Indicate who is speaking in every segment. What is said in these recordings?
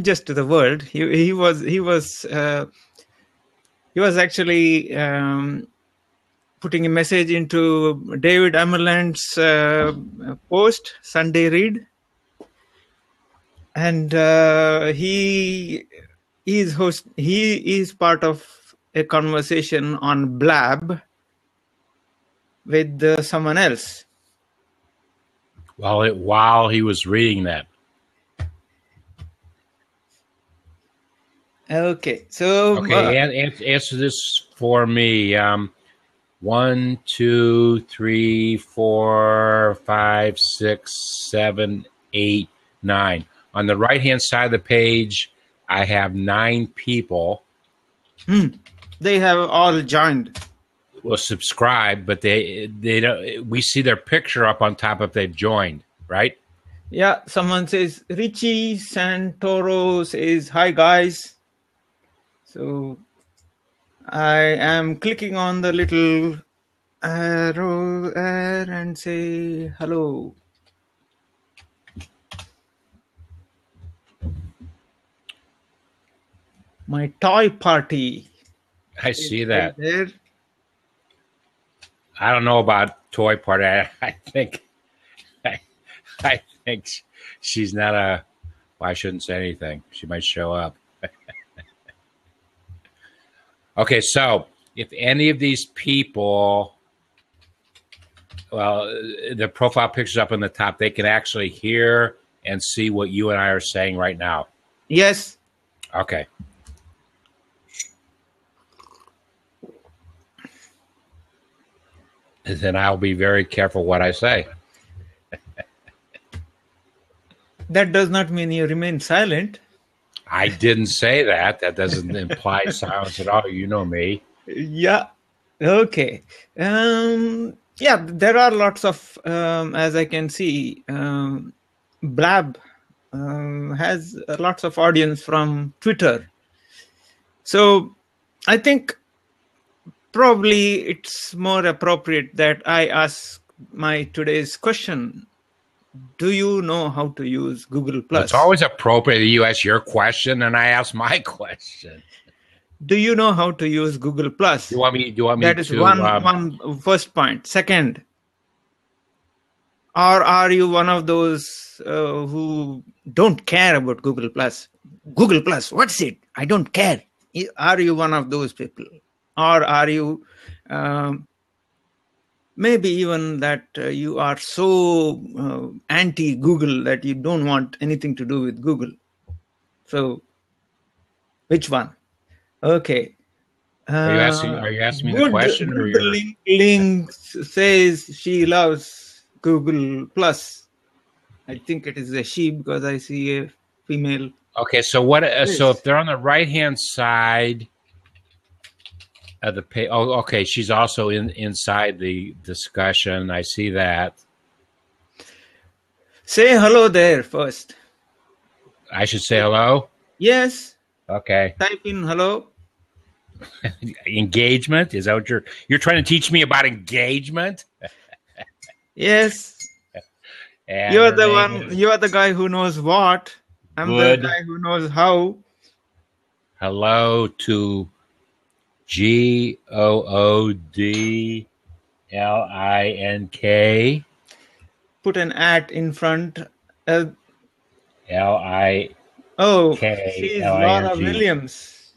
Speaker 1: just to the world. He was actually putting a message into David Amerland's post, Sunday Read. And he is part of a conversation on BLAB with someone else.
Speaker 2: While he was reading that.
Speaker 1: Okay, so
Speaker 2: answer this for me. 1, 2, 3, 4, 5, 6, 7, 8, 9. On the right-hand side of the page, I have 9 people.
Speaker 1: They have all joined.
Speaker 2: Well, subscribe, but they don't. We see their picture up on top if they've joined, right?
Speaker 1: Yeah, someone says Richie Santoro says hi guys. So I am clicking on the little arrow there and say hello. My toy party.
Speaker 2: I see that.
Speaker 1: There.
Speaker 2: I don't know about toy party. I think she's not a. Well, I shouldn't say anything. She might show up. Okay, so if any of these people, well, the profile picture's up on the top, they can actually hear and see what you and I are saying right now.
Speaker 1: Yes.
Speaker 2: Okay. Then I'll be very careful what I say.
Speaker 1: That does not mean you remain silent.
Speaker 2: I didn't say that. That doesn't imply silence at all. You know me.
Speaker 1: Yeah. Okay. Yeah, there are lots of, as I can see, BLAB has lots of audience from Twitter. So I think probably it's more appropriate that I ask my today's question. Do you know how to use Google+?
Speaker 2: It's always appropriate that you ask your question and I ask my question.
Speaker 1: Do you know how to use Google+?
Speaker 2: Do you want me
Speaker 1: that is
Speaker 2: to,
Speaker 1: one first point. Second, or are you one of those who don't care about Google+? Google+, what's it? I don't care. Are you one of those people? Or are you maybe even that you are so anti-Google that you don't want anything to do with Google? So, which one? Okay.
Speaker 2: Are you asking me the question? Or
Speaker 1: Link says she loves Google+. I think it is a she because I see a female.
Speaker 2: Okay, so what? So if they're on the right-hand side of the page, okay, she's also inside the discussion. I see that.
Speaker 1: Say hello there first.
Speaker 2: I should say hello?
Speaker 1: Yes.
Speaker 2: Okay.
Speaker 1: Type in hello.
Speaker 2: Engagement? Is that what you're trying to teach me about engagement?
Speaker 1: Yes. You're the one. You're the guy who knows what. I'm the guy who knows how.
Speaker 2: Hello to GOODLINK.
Speaker 1: Put an at in front.
Speaker 2: LIK.
Speaker 1: Oh, she's Laura Williams.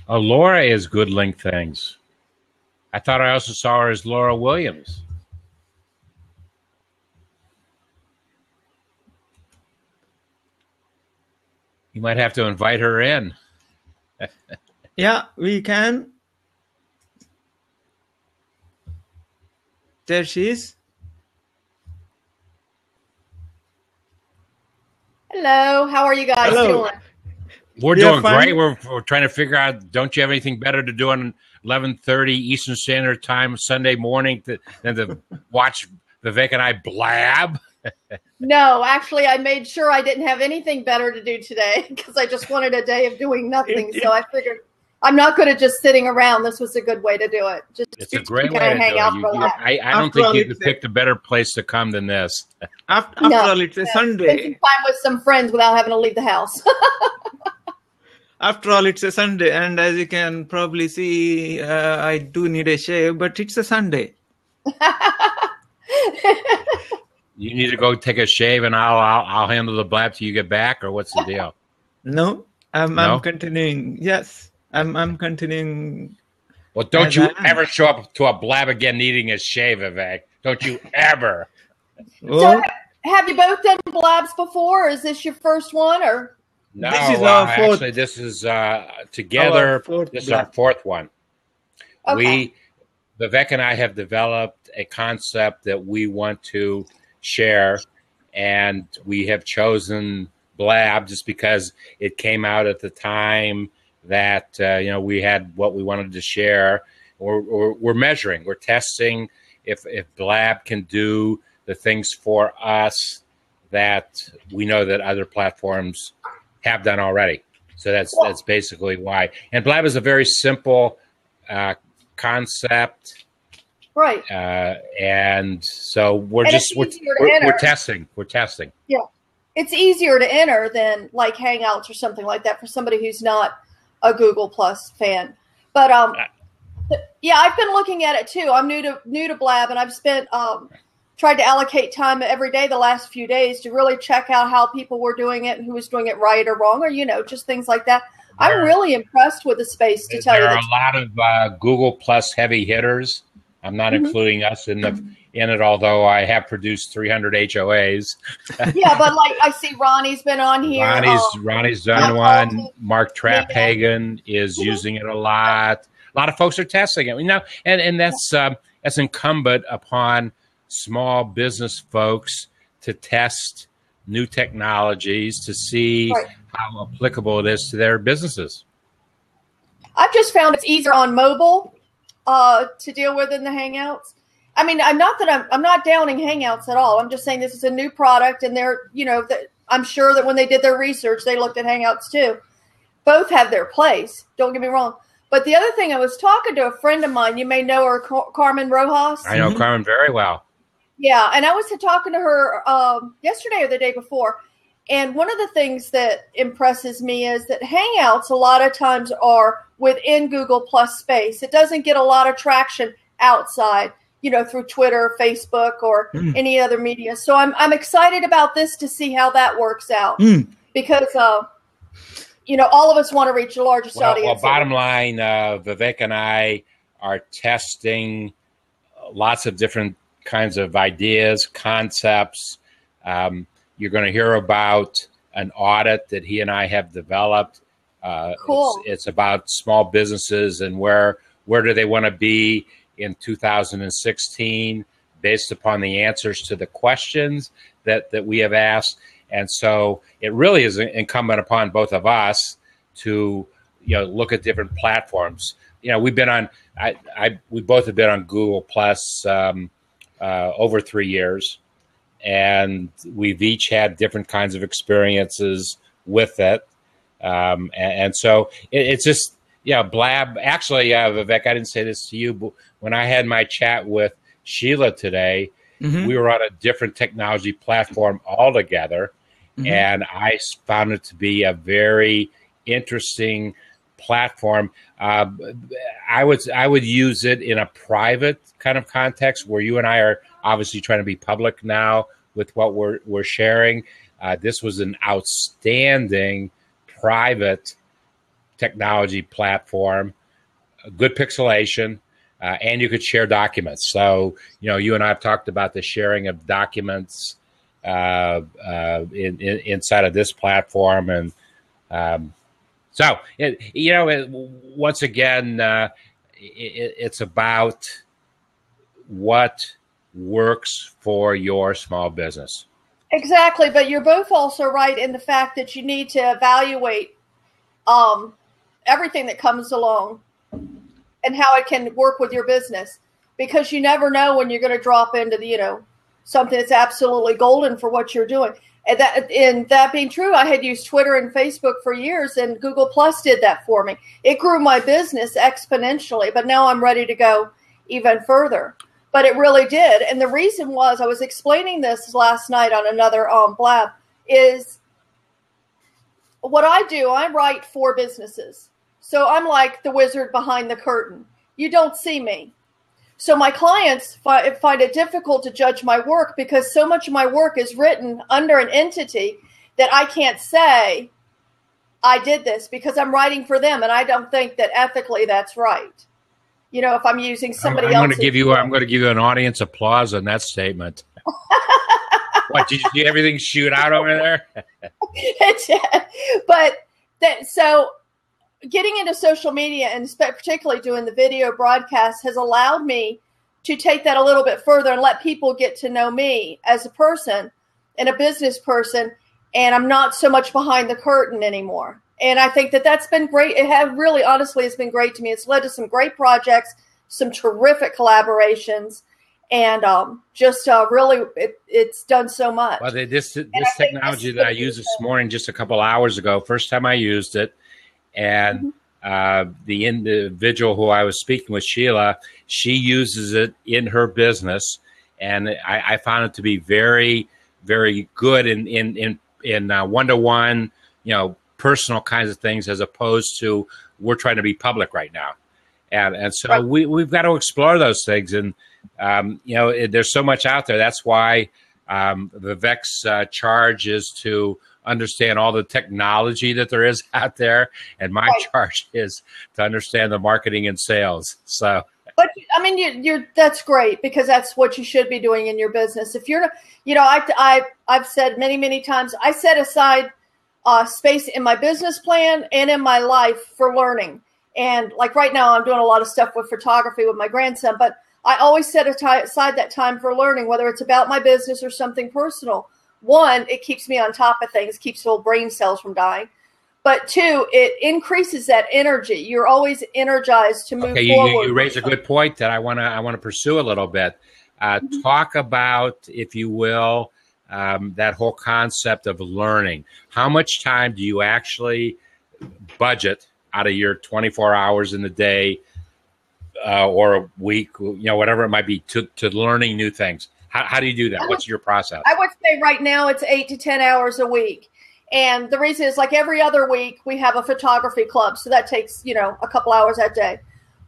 Speaker 2: Oh, Laura is good link things. I thought I also saw her as Laura Williams. You might have to invite her in.
Speaker 1: Yeah, we can. There she is.
Speaker 3: Hello, how are you guys doing?
Speaker 2: We're doing great. We're trying to figure out, don't you have anything better to do on 11:30 Eastern Standard Time Sunday morning than to watch Vivek and I blab?
Speaker 3: No, actually, I made sure I didn't have anything better to do today because I just wanted a day of doing nothing. So I figured I'm not good at just sitting around. This was a good way to do it.
Speaker 2: It's a great way to
Speaker 3: hang
Speaker 2: do
Speaker 3: out,
Speaker 2: it.
Speaker 3: relax.
Speaker 2: I don't think you could pick a better place to come than this.
Speaker 1: After all, it's a Sunday.
Speaker 3: Spend some time with some friends without having to leave the house.
Speaker 1: After all, it's a Sunday, and as you can probably see, I do need a shave, but it's a Sunday.
Speaker 2: You need to go take a shave, and I'll handle the blab till you get back, or what's the deal?
Speaker 1: No, I'm continuing. Yes, I'm continuing.
Speaker 2: Well, don't you ever show up to a blab again needing a shave, Vivek. Don't you ever.
Speaker 3: So, have you both done blabs before? Is this your first one, or?
Speaker 2: No,
Speaker 1: this is our fourth.
Speaker 2: Actually, this is together. This is our fourth one.
Speaker 3: Okay.
Speaker 2: Vivek and I have developed a concept that we want to share, and we have chosen BLAB just because it came out at the time that we had what we wanted to share. Or we're measuring, we're testing if BLAB can do the things for us that we know that other platforms have done already. So that's basically why. And BLAB is a very simple concept.
Speaker 3: Right.
Speaker 2: And so we're testing. We're testing.
Speaker 3: Yeah. It's easier to enter than like Hangouts or something like that for somebody who's not a Google Plus fan. But yeah, I've been looking at it too. I'm new to BLAB, and I've spent tried to allocate time every day the last few days to really check out how people were doing it and who was doing it right or wrong, or just things like that. I'm really impressed with the space, to tell you.
Speaker 2: There are a lot of Google Plus heavy hitters. I'm not including us in it, although I have produced 300 HOAs.
Speaker 3: Yeah, but like I see Ronnie's been on here.
Speaker 2: Ronnie's done one. Mark Traphagen is using it a lot. A lot of folks are testing it. And that's incumbent upon small business folks to test new technologies to see how applicable it is to their businesses.
Speaker 3: I've just found it's easier on mobile to deal with in the Hangouts. I mean, I'm not downing Hangouts at all. I'm just saying this is a new product, and I'm sure that when they did their research, they looked at Hangouts too. Both have their place. Don't get me wrong. But the other thing, I was talking to a friend of mine. You may know her, Carmen Rojas.
Speaker 2: I know Carmen very well.
Speaker 3: Yeah, and I was talking to her yesterday or the day before. And one of the things that impresses me is that Hangouts a lot of times are within Google Plus space. It doesn't get a lot of traction outside, through Twitter, Facebook, or any other media. So I'm excited about this to see how that works out because, all of us want to reach the largest audience.
Speaker 2: Well, bottom line, Vivek and I are testing lots of different kinds of ideas, concepts. You're going to hear about an audit that he and I have developed.
Speaker 3: Cool.
Speaker 2: It's about small businesses and where do they want to be in 2016 based upon the answers to the questions that we have asked. And so it really is incumbent upon both of us to look at different platforms. We've been on we both have been on Google Plus over 3 years. And we've each had different kinds of experiences with it. And so it's just, BLAB. Actually, Vivek, I didn't say this to you, but when I had my chat with Sheila today, we were on a different technology platform altogether. And I found it to be a very interesting platform. I would use it in a private kind of context where you and I are obviously trying to be public now with what we're sharing. This was an outstanding private technology platform, good pixelation, and you could share documents. So, you and I have talked about the sharing of documents inside of this platform. And so, once again, it's about what works for your small business.
Speaker 3: Exactly, but you're both also right in the fact that you need to evaluate everything that comes along and how it can work with your business, because you never know when you're going to drop into the something that's absolutely golden for what you're doing. And that being true, I had used Twitter and Facebook for years, and Google Plus did that for me. It grew my business exponentially, but now I'm ready to go even further. But it really did. And the reason was, I was explaining this last night on another BLAB, is what I do, I write for businesses. So I'm like the wizard behind the curtain. You don't see me. So my clients find it difficult to judge my work because so much of my work is written under an entity that I can't say I did this because I'm writing for them, and I don't think that ethically that's right. You know, if I'm using somebody else.
Speaker 2: I'm going to give you an audience applause on that statement. What, did you see everything shoot out over there?
Speaker 3: So getting into social media and particularly doing the video broadcast has allowed me to take that a little bit further and let people get to know me as a person and a business person. And I'm not so much behind the curtain anymore. And I think that that's been great. It has really, honestly, it's been great to me. It's led to some great projects, some terrific collaborations, and really, it's done so much.
Speaker 2: Well, this technology that I used this morning, just a couple hours ago, first time I used it, and the individual who I was speaking with, Sheila, she uses it in her business, and I found it to be very, very good in one-to-one, personal kinds of things, as opposed to we're trying to be public right now. And so right. we've got to explore those things. And, there's so much out there. That's why Vivek's charge is to understand all the technology that there is out there. And my right. charge is to understand the marketing and sales. So,
Speaker 3: but I mean, that's great, because that's what you should be doing in your business. If you're, I've said many, many times, I set aside space in my business plan and in my life for learning. And like right now, I'm doing a lot of stuff with photography with my grandson, but I always set aside that time for learning, whether it's about my business or something personal. One, it keeps me on top of things, keeps old brain cells from dying. But two, it increases that energy. You're always energized to move forward.
Speaker 2: You raise a good point that I want to pursue a little bit. Talk about, if you will, that whole concept of learning. How much time do you actually budget out of your 24 hours in the day or a week, whatever it might be, to learning new things? How do you do that? What's your process?
Speaker 3: I would say right now it's 8 to 10 hours a week. And the reason is, like, every other week we have a photography club. So that takes, a couple hours that day.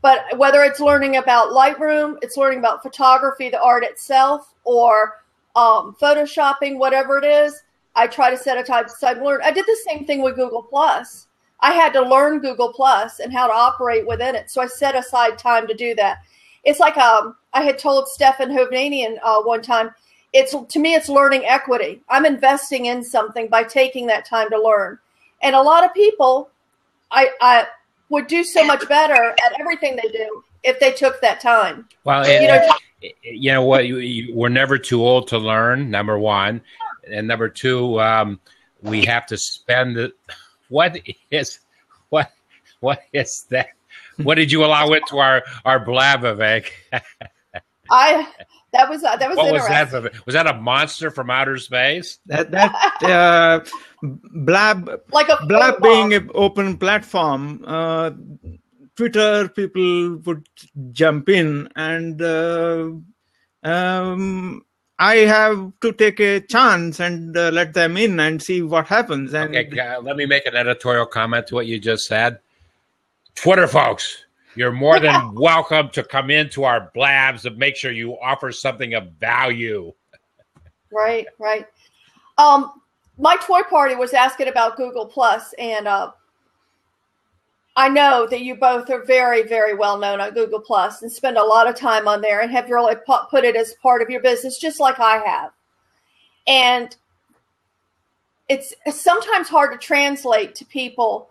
Speaker 3: But whether it's learning about Lightroom, it's learning about photography, the art itself, or photoshopping, whatever it is, I try to set aside to learn. I did the same thing with Google Plus. I had to learn Google Plus and how to operate within it. So I set aside time to do that. It's like I had told Stefan Hovnanian one time, to me, it's learning equity. I'm investing in something by taking that time to learn. And a lot of people, I would do so much better at everything they do if they took that time.
Speaker 2: Well, we're never too old to learn, number one. And number two, we have to spend it. What is that? What did you allow into our BLAB, Vivek?
Speaker 3: That was
Speaker 2: what
Speaker 3: interesting.
Speaker 2: Was that, Vivek? Was that a monster from outer space?
Speaker 1: That BLAB,
Speaker 3: like a
Speaker 1: BLAB being an open platform, Twitter people would jump in, and I have to take a chance and let them in and see what happens. And
Speaker 2: okay, let me make an editorial comment to what you just said. Twitter folks, you're more than welcome to come into our BLABs and make sure you offer something of value. Right.
Speaker 3: My toy party was asking about Google Plus, and I know that you both are very, very well known on Google Plus and spend a lot of time on there and have really put it as part of your business, just like I have. And it's sometimes hard to translate to people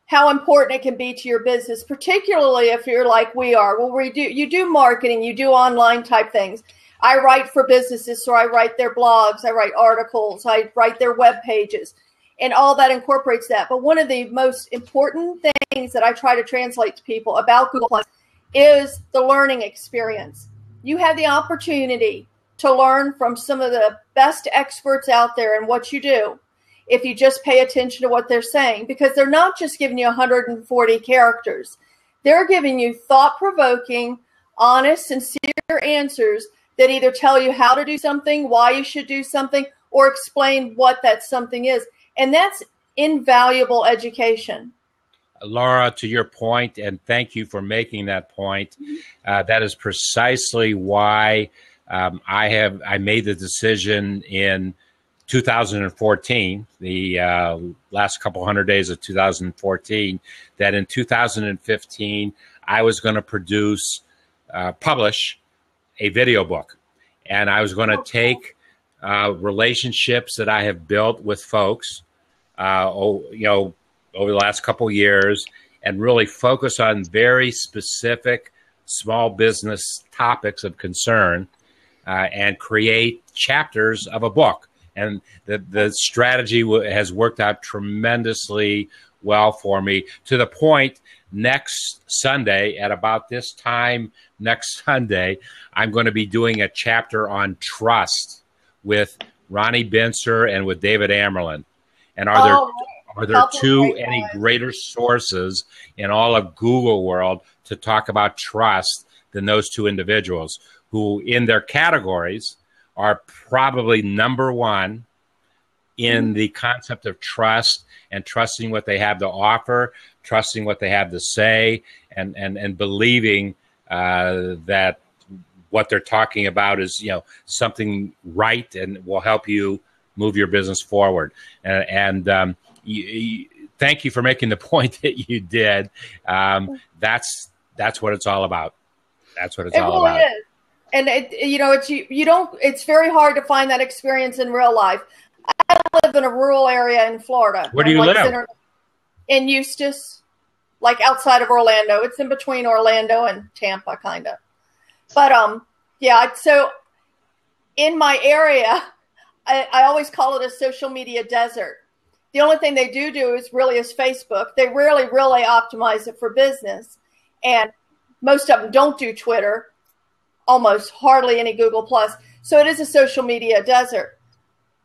Speaker 3: how important it can be to your business, particularly if you're like we are. Well, you do marketing, you do online type things. I write for businesses, so I write their blogs, I write articles, I write their web pages, and all that incorporates that. But one of the most important things that I try to translate to people about Google Plus is the learning experience. You have the opportunity to learn from some of the best experts out there in what you do if you just pay attention to what they're saying, because they're not just giving you 140 characters. They're giving you thought-provoking, honest, sincere answers that either tell you how to do something, why you should do something, or explain what that something is. And that's invaluable education.
Speaker 2: Laura, to your point, and thank you for making that point, that is precisely why I made the decision in 2014, the last couple 100 days of 2014, that in 2015 I was going to publish a video book, and I was going to take relationships that I have built with folks, over the last couple years, and really focus on very specific small business topics of concern, and create chapters of a book. And the strategy has worked out tremendously well for me, to the point next Sunday, at about this time next Sunday, I'm going to be doing a chapter on trust with Ronnie Bincer and with David Amerlin. And are there any greater sources in all of Google world to talk about trust than those two individuals, who in their categories are probably number one in the concept of trust and trusting what they have to offer, trusting what they have to say, and believing that what they're talking about is, something right and will help you move your business forward. Thank you for making the point that you did. That's what it's all about. That's what it's all about. It really is.
Speaker 3: And it's very hard to find that experience in real life. I live in a rural area in Florida.
Speaker 2: Where do you live?
Speaker 3: In Eustis, like outside of Orlando. It's in between Orlando and Tampa, kind of. But so in my area, I always call it a social media desert. The only thing they do is Facebook. They really optimize it for business. And most of them don't do Twitter, almost hardly any Google+. So it is a social media desert.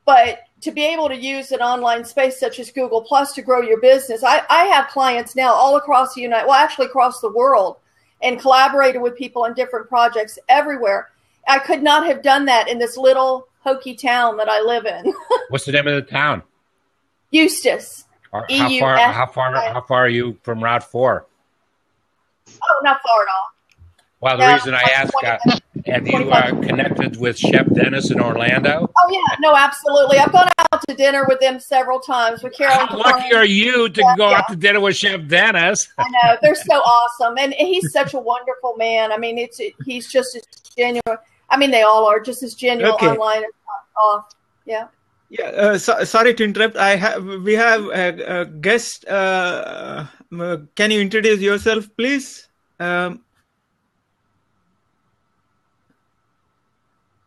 Speaker 3: But to be able to use an online space such as Google+ to grow your business, I have clients now all across the across the world, and collaborated with people on different projects everywhere. I could not have done that in this little hokey town that I live in.
Speaker 2: What's the name of the town?
Speaker 3: Eustis.
Speaker 2: How far are you from Route 4?
Speaker 3: Oh, not far at all.
Speaker 2: Well, the reason I ask, have you connected with Chef Dennis in Orlando?
Speaker 3: Oh, yeah. No, absolutely. I've gone out to dinner with them several times. With Carolyn.
Speaker 2: How lucky are you to go out to dinner with Chef Dennis?
Speaker 3: I know. They're so awesome. And he's such a wonderful man. I mean, he's just as genuine. I mean, they all are just as genuine online as off. Yeah.
Speaker 1: Yeah. Sorry to interrupt. We have a guest. Can you introduce yourself, please?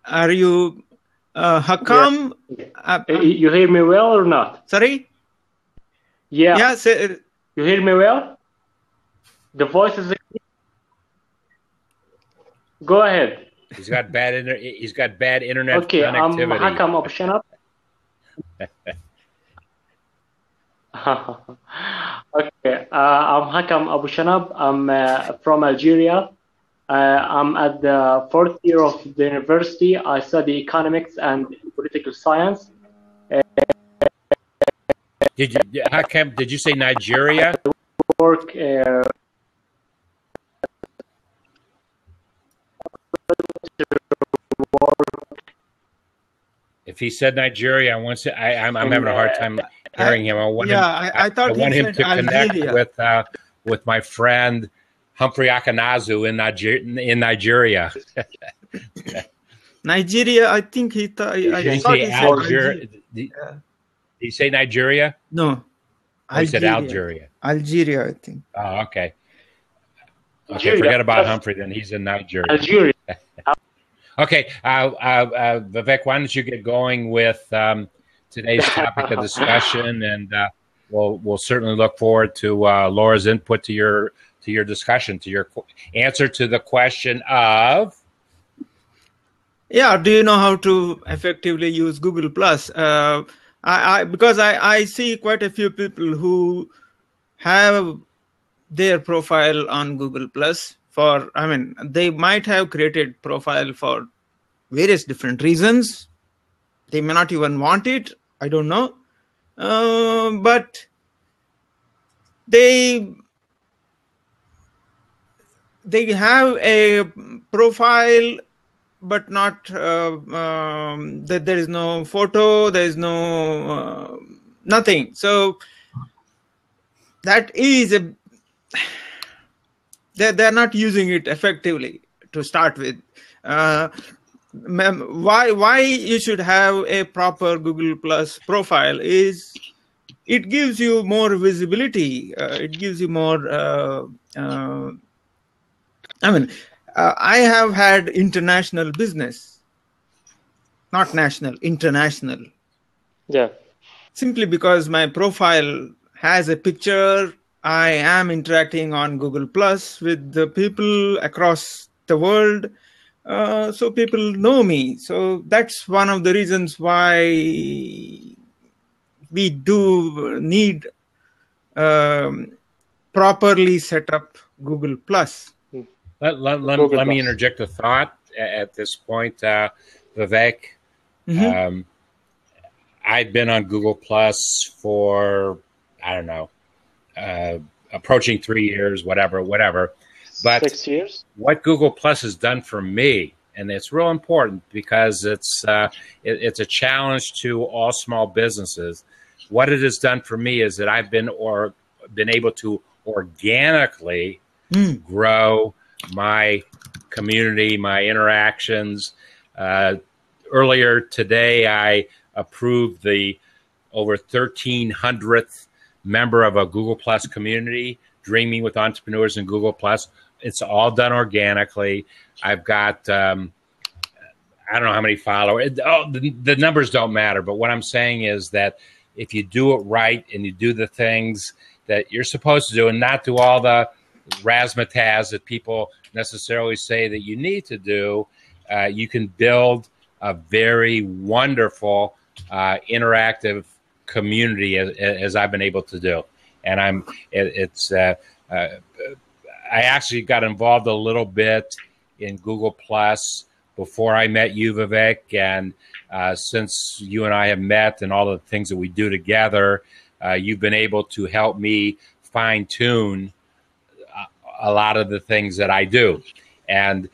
Speaker 1: Are you Hakam?
Speaker 4: Yeah. You hear me well or not?
Speaker 1: Sorry?
Speaker 4: Yeah.
Speaker 1: Yeah.
Speaker 4: You hear me well? The voice is... Go ahead.
Speaker 2: He's got bad internet
Speaker 4: okay,
Speaker 2: connectivity.
Speaker 4: I'm Hakam Abu Shanab. Okay, I'm Hakam Abu Shanab. I'm from Algeria. I'm at the fourth year of the university. I study economics and political science.
Speaker 2: Did you say Nigeria?
Speaker 4: Work.
Speaker 2: If he said Nigeria, I'm having a hard time hearing him. I want him to connect with my friend Humphrey Akanazu in Nigeria.
Speaker 1: Nigeria, I think he thought.
Speaker 2: Did he say Nigeria?
Speaker 1: No.
Speaker 2: He said Algeria.
Speaker 1: Algeria, I think.
Speaker 2: Oh, okay. Okay, forget about Humphrey then. He's in Nigeria.
Speaker 4: Algeria.
Speaker 2: Okay, Vivek, why don't you get going with today's topic of discussion, and we'll certainly look forward to Laura's input to your discussion, to your answer to the question of.
Speaker 1: Yeah. Do you know how to effectively use Google Plus? Because I see quite a few people who have their profile on Google Plus they might have created profile for various different reasons. They may not even want it. I don't know. But they have a profile, but not that there is no photo, there is no nothing. So that is they're not using it effectively to start with. Why you should have a proper Google Plus profile is it gives you more visibility. It gives you more. I have had international business, not national, international.
Speaker 4: Yeah.
Speaker 1: Simply because my profile has a picture, I am interacting on Google Plus with the people across the world. So people know me. So that's one of the reasons why we do need properly set up Google Plus.
Speaker 2: Let me interject a thought at this point, Vivek.
Speaker 1: Mm-hmm.
Speaker 2: I've been on Google Plus for, I don't know, approaching 3 years, whatever. But
Speaker 4: 6 years.
Speaker 2: What Google Plus has done for me, and it's real important because it's a challenge to all small businesses. What it has done for me is that I've been able to organically grow my community, my interactions. Earlier today, I approved the over 1,300th member of a Google Plus community, Dreaming with Entrepreneurs in Google Plus. It's all done organically. I've got, I don't know how many followers. The numbers don't matter. But what I'm saying is that if you do it right and you do the things that you're supposed to do and not do all the razzmatazz that people necessarily say that you need to do, you can build a very wonderful interactive community as I've been able to do. And I actually got involved a little bit in Google Plus before I met you, Vivek. And since you and I have met and all the things that we do together, you've been able to help me fine tune a lot of the things that I do. And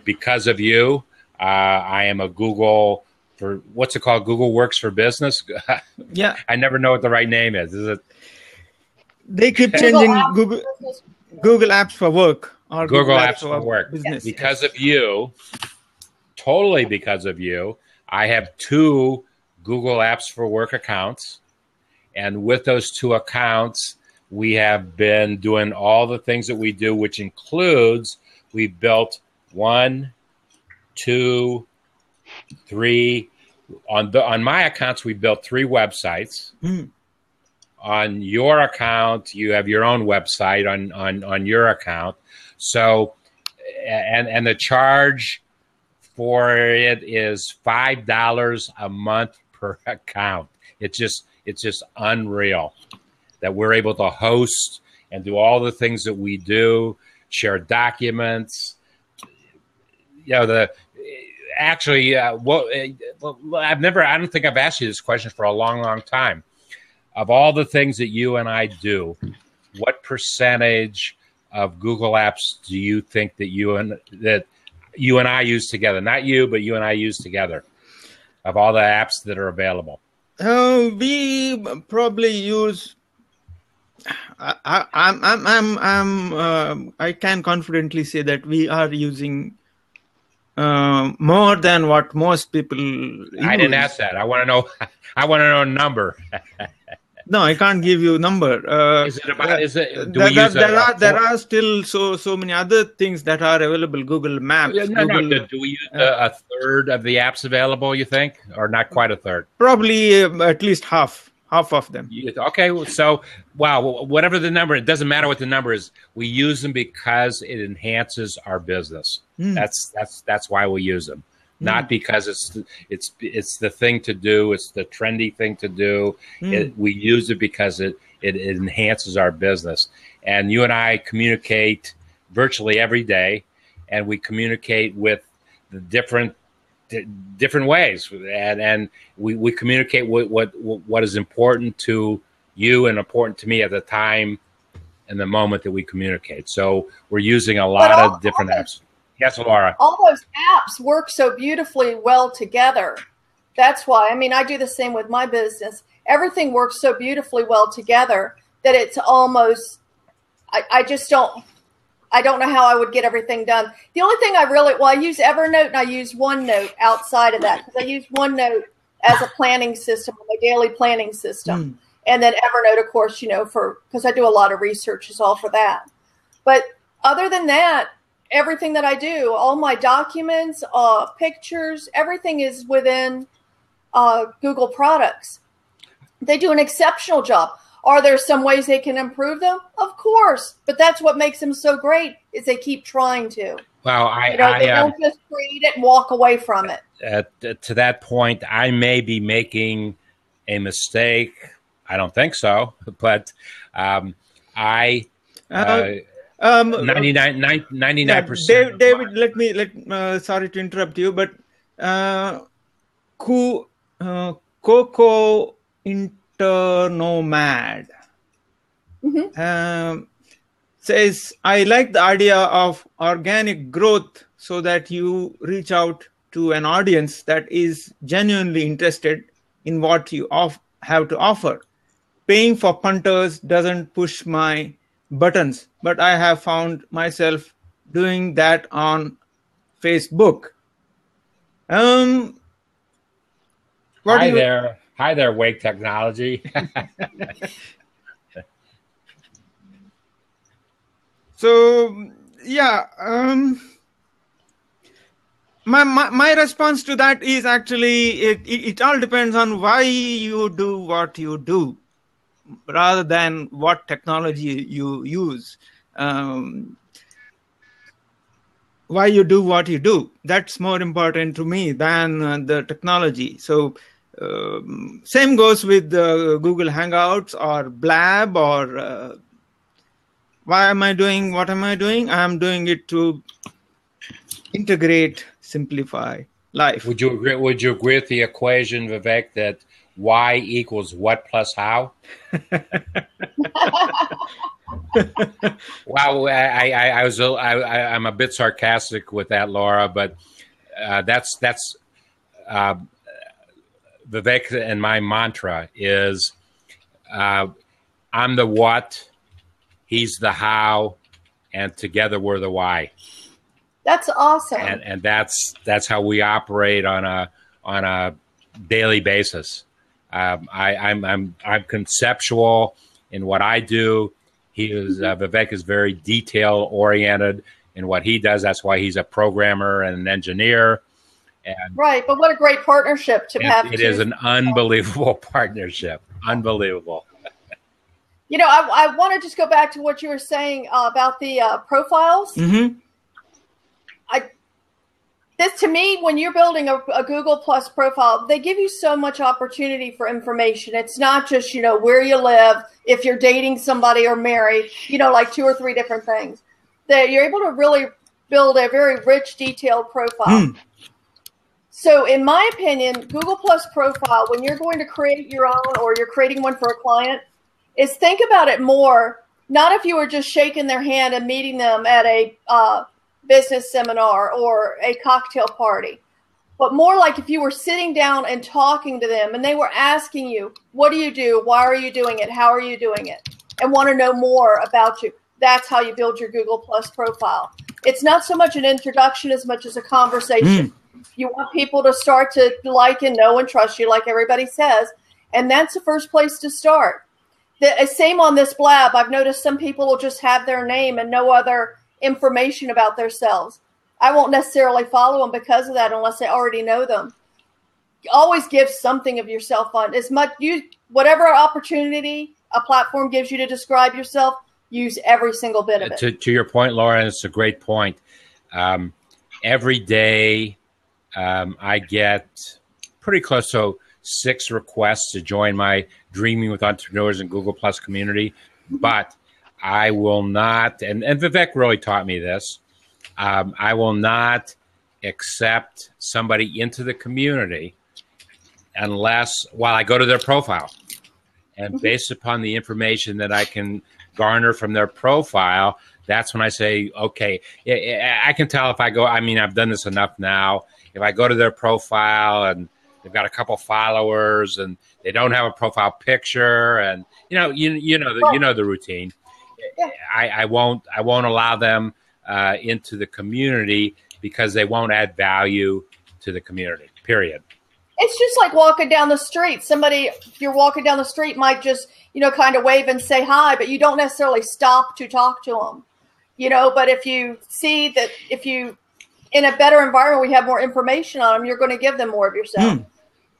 Speaker 2: because of you, I am a Google for, what's it called? Google Works for Business?
Speaker 1: Yeah.
Speaker 2: I never know what the right name is. Is it?
Speaker 1: They keep changing Google Apps for Work or
Speaker 2: Google Apps for Work.
Speaker 1: Business.
Speaker 2: Because of you, totally because of you, I have 2 Google Apps for Work accounts. And with those 2 accounts, we have been doing all the things that we do, which includes we've built 1, 2, 3. On my accounts, we built 3 websites. On your account, you have your own website on your account. So, and the charge for it is $5 a month per account. It's just unreal that we're able to host and do all the things that we do, share documents. You know, I don't think I've asked you this question for a long, long time. Of all the things that you and I do, what percentage of Google Apps do you think that you and I use together? Not you, but you and I use together. Of all the apps that are available,
Speaker 1: we probably use. I can confidently say that we are using more than what most people use.
Speaker 2: I didn't ask that. I want to know. I want to know a number.
Speaker 1: No, I can't give you a number. There are still so many other things that are available. Google Maps.
Speaker 2: Do we use a third of the apps available, you think? Or not quite a third?
Speaker 1: Probably at least half of them.
Speaker 2: Okay, so, wow, whatever the number, it doesn't matter what the number is. We use them because it enhances our business. That's why we use them. not because it's the thing to do, it's the trendy thing to do. We use it because it enhances our business. And you and I communicate virtually every day, and we communicate with the different ways, and we communicate what is important to you and important to me at the time and the moment that we communicate. So we're using a lot of different apps. Yes, Laura.
Speaker 3: All those apps work so beautifully well together. That's why. I mean, I do the same with my business. Everything works so beautifully well together that it's almost, I don't know how I would get everything done. The only thing I use Evernote and I use OneNote outside of that, because I use OneNote as a planning system, my daily planning system. And then Evernote, of course, because I do a lot of research is all for that. But other than that, everything that I do, all my documents, pictures, everything is within Google products. They do an exceptional job. Are there some ways they can improve them? Of course. But that's what makes them so great, is they keep trying to.
Speaker 2: Well,
Speaker 3: they don't just create it and walk away from it.
Speaker 2: To that point, I may be making a mistake. I don't think so, but 99%.
Speaker 1: David, sorry to interrupt you, but Coco Internomad says, I like the idea of organic growth so that you reach out to an audience that is genuinely interested in what you have to offer. Paying for punters doesn't push my buttons, but I have found myself doing that on Facebook.
Speaker 2: Hi there, Wake Technology.
Speaker 1: So, yeah, my response to that is actually it all depends on why you do what you do, rather than what technology you use. Why you do what you do, that's more important to me than the technology. So same goes with Google Hangouts or BLAB or why am I doing what am I doing? I'm doing it to integrate, simplify life.
Speaker 2: Would you agree with the equation, Vivek, that Y equals what plus how? Well, I'm a bit sarcastic with that, Laura, but that's Vivek and my mantra is I'm the what, he's the how, and together we're the why.
Speaker 3: That's awesome.
Speaker 2: And that's how we operate on a daily basis. I'm conceptual in what I do. Vivek is very detail oriented in what he does. That's why he's a programmer and an engineer. And
Speaker 3: right, but what a great partnership to have.
Speaker 2: It is an unbelievable partnership. Unbelievable.
Speaker 3: I want to just go back to what you were saying about the profiles.
Speaker 1: Mm-hmm.
Speaker 3: This, to me, when you're building a Google Plus profile, they give you so much opportunity for information. It's not just, where you live, if you're dating somebody or married, like 2 or 3 different things. That you're able to really build a very rich, detailed profile. So in my opinion, Google Plus profile, when you're going to create your own or you're creating one for a client, is think about it more, not if you were just shaking their hand and meeting them at a business seminar or a cocktail party, but more like if you were sitting down and talking to them and they were asking you, what do you do? Why are you doing it? How are you doing it? And want to know more about you. That's how you build your Google Plus profile. It's not so much an introduction as much as a conversation. You want people to start to like and know and trust you, like everybody says. And that's the first place to start. The same on this BLAB. I've noticed some people will just have their name and no other information about themselves. I won't necessarily follow them because of that unless I already know them. Always give something of yourself on as much. Whatever opportunity a platform gives you to describe yourself, use every single bit of it.
Speaker 2: To your point, Laura, and it's a great point. Every day I get pretty close to 6 requests to join my Dreaming with Entrepreneurs and Google Plus community, but I will not, and Vivek really taught me this, I will not accept somebody into the community unless, while I go to their profile. And based upon the information that I can garner from their profile, that's when I say, okay, I can tell if I go, I mean, I've done this enough now. If I go to their profile and they've got a couple followers and they don't have a profile picture, and you know the routine. I won't allow them into the community because they won't add value to the community. Period.
Speaker 3: It's just like walking down the street. Somebody, if you're walking down the street, might just, kind of wave and say hi, but you don't necessarily stop to talk to them, But if you see that in a better environment, we have more information on them, you're going to give them more of yourself.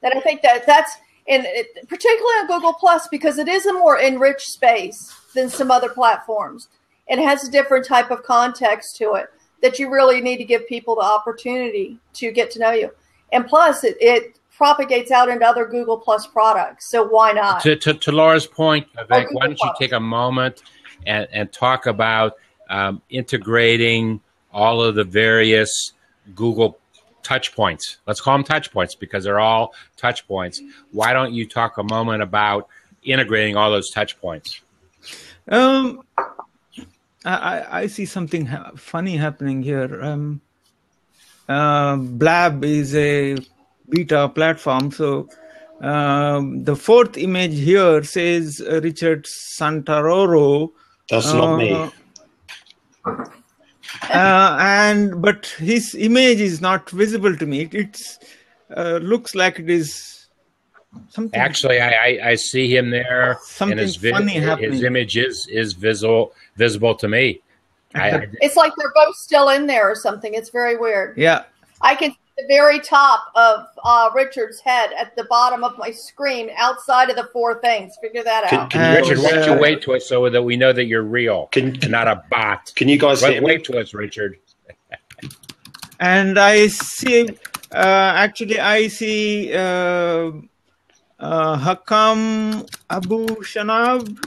Speaker 3: And I think that's, particularly on Google Plus, because it is a more enriched space than some other platforms. And it has a different type of context to it that you really need to give people the opportunity to get to know you. And plus, it propagates out into other Google Plus products. So why not?
Speaker 2: To Laura's point, Vivek, why don't you take a moment and talk about integrating all of the various Google touch points. Let's call them touch points because they're all touch points. Why don't you talk a moment about integrating all those touch points?
Speaker 1: I see something funny happening here. BLAB is a beta platform. So the 4th image here says Richard Santaroro.
Speaker 5: That's not me.
Speaker 1: But his image is not visible to me. It's looks like it is something.
Speaker 2: Actually, I see him there.
Speaker 1: Something
Speaker 2: and
Speaker 1: funny happening.
Speaker 2: His image is visible to me.
Speaker 3: It's like they're both still in there or something. It's very weird.
Speaker 1: Yeah.
Speaker 3: I can see the very top of Richard's head at the bottom of my screen outside of the 4 things. Figure that out.
Speaker 2: Richard, why don't you wait to us so that we know that you're real and not a bot?
Speaker 5: Can you guys hear me?
Speaker 2: Wait to us, Richard.
Speaker 1: And I see, I see Hakam Abu Shanab.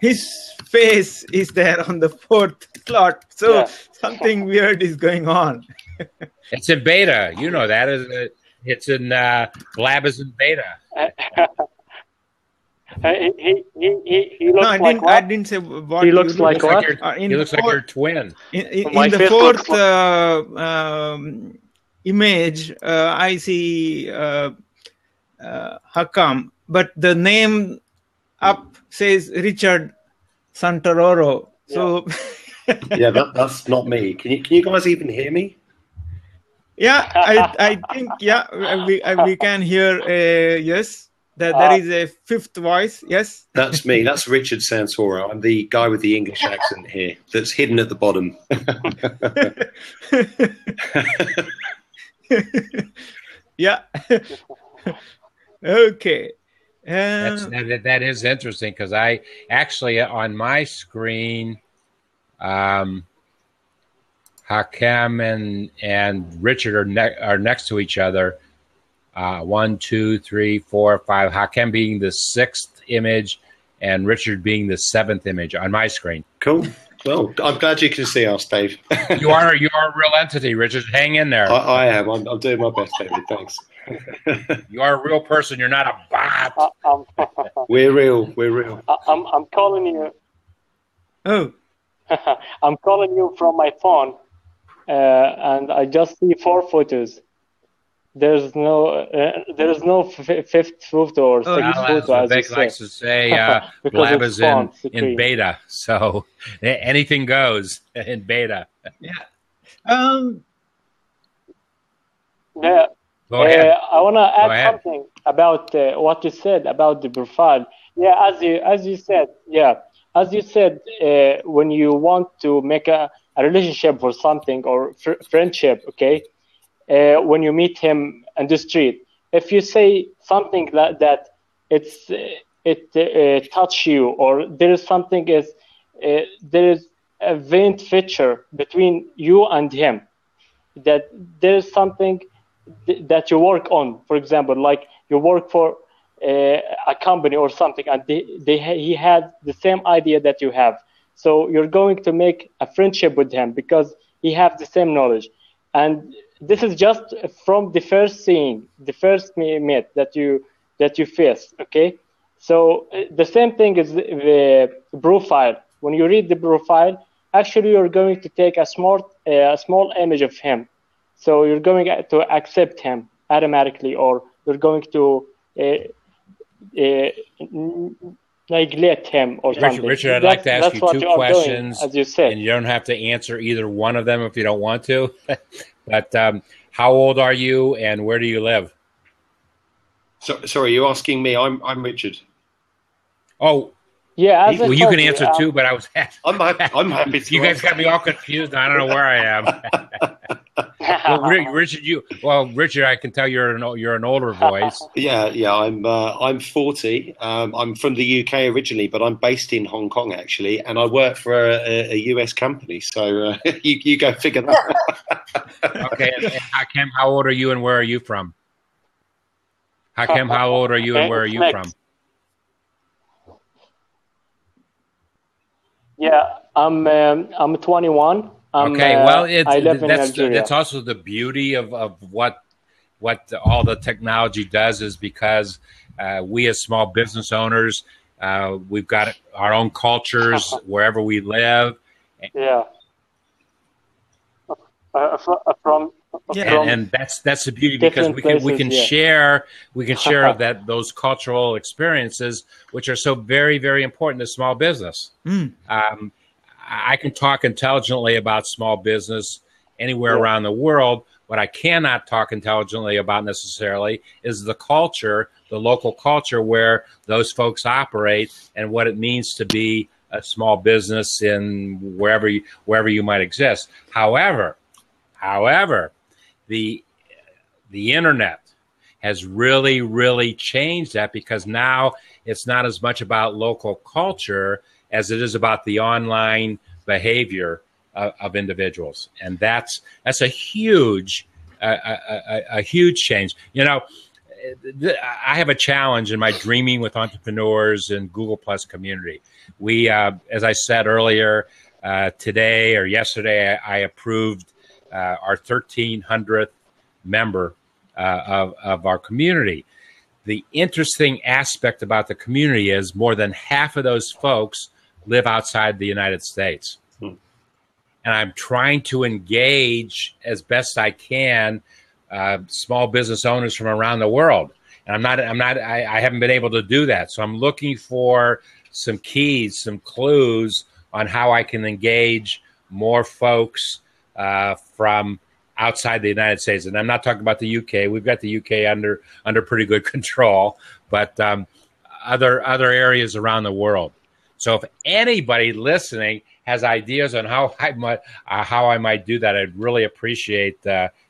Speaker 1: His face is there on the 4th slot. So something weird is going on.
Speaker 2: It's in beta. You know that. It's in BLAB is in beta.
Speaker 4: He looks like what?
Speaker 1: I didn't say what
Speaker 4: he looks like. What?
Speaker 2: He looks like your twin.
Speaker 1: In the 4th image, I see Hakam, but the name up says Richard Santaroro. So
Speaker 5: yeah, that's not me. Can you guys even hear me?
Speaker 1: Yeah, I think we can hear yes. There is a 5th voice. Yes,
Speaker 5: that's me. That's Richard Santoro. I'm the guy with the English accent here. That's hidden at the bottom.
Speaker 1: Yeah. Okay.
Speaker 2: That is interesting because I actually on my screen, Hakem and Richard are next to each other. 1, 2, 3, 4, 5. Hakem being the 6th image, and Richard being the 7th image on my screen.
Speaker 5: Cool. Well, I'm glad you can see us, Dave.
Speaker 2: You are a real entity, Richard. Hang in there.
Speaker 5: I am. I'm doing my best, David. Thanks.
Speaker 2: You are a real person. You're not a bot.
Speaker 5: We're real. We're real.
Speaker 4: I'm calling you.
Speaker 1: Oh.
Speaker 4: I'm calling you from my phone, and I just see 4 photos. There's no 5th photo or 6th photo. As
Speaker 2: Vivek likes to say, BLAB is in beta, so anything goes in beta.
Speaker 1: Yeah.
Speaker 4: Yeah.
Speaker 2: Go ahead.
Speaker 4: I want to add something about what you said about the profile. Yeah, as you said, when you want to make a relationship or something or friendship, okay. When you meet him on the street, if you say something like that, it touch you, or there is something there is a vein feature between you and him. that there is something that you work on. For example, like you work for a company or something, and he had the same idea that you have. So you're going to make a friendship with him because he has the same knowledge. And this is just from the first seeing, the first meet that you face. Okay. So the same thing is the profile. When you read the profile, actually you're going to take a small image of him. So you're going to accept him automatically, or you're going to neglect him or something.
Speaker 2: Richard, I'd like to ask you two questions,
Speaker 4: doing, as you said.
Speaker 2: And you don't have to answer either one of them if you don't want to. But how old are you, and where do you live?
Speaker 5: So, sorry, you're asking me. I'm Richard.
Speaker 2: Oh,
Speaker 4: yeah.
Speaker 2: Well, you can answer too, but I was.
Speaker 5: I'm happy to.
Speaker 2: You guys got me all confused. I don't know where I am. Well, Richard, I can tell you're an older voice.
Speaker 5: Yeah. I'm 40. I'm from the UK originally, but I'm based in Hong Kong actually, and I work for a US company. So you go figure that.
Speaker 2: Okay, and Hakem, how old are you, and where are you from? Hakem, how old are you, and where are you from?
Speaker 4: Yeah, I'm 21.
Speaker 2: Okay, well,
Speaker 4: I live in Algeria.
Speaker 2: That's also the beauty of what all the technology does, is because we as small business owners, we've got our own cultures wherever we live.
Speaker 4: Yeah.
Speaker 2: And that's the beauty, because we can share that those cultural experiences, which are so very, very important to small business. I can talk intelligently about small business anywhere around the world. What I cannot talk intelligently about necessarily is the culture, the local culture where those folks operate, and what it means to be a small business in wherever you might exist. However, the internet has really, really changed that, because now it's not as much about local culture as it is about the online behavior of individuals, and that's a huge change. You know, I have a challenge in my Dreaming with Entrepreneurs and Google Plus community. We, as I said earlier, today or yesterday, I approved our 1,300th member of our community. The interesting aspect about the community is more than half of those folks live outside the United States. And I'm trying to engage as best I can small business owners from around the world. And I haven't been able to do that. So I'm looking for some keys, some clues on how I can engage more folks from outside the United States. And I'm not talking about the UK. We've got the UK under pretty good control, but other areas around the world. So if anybody listening has ideas on how I might do that, I'd really appreciate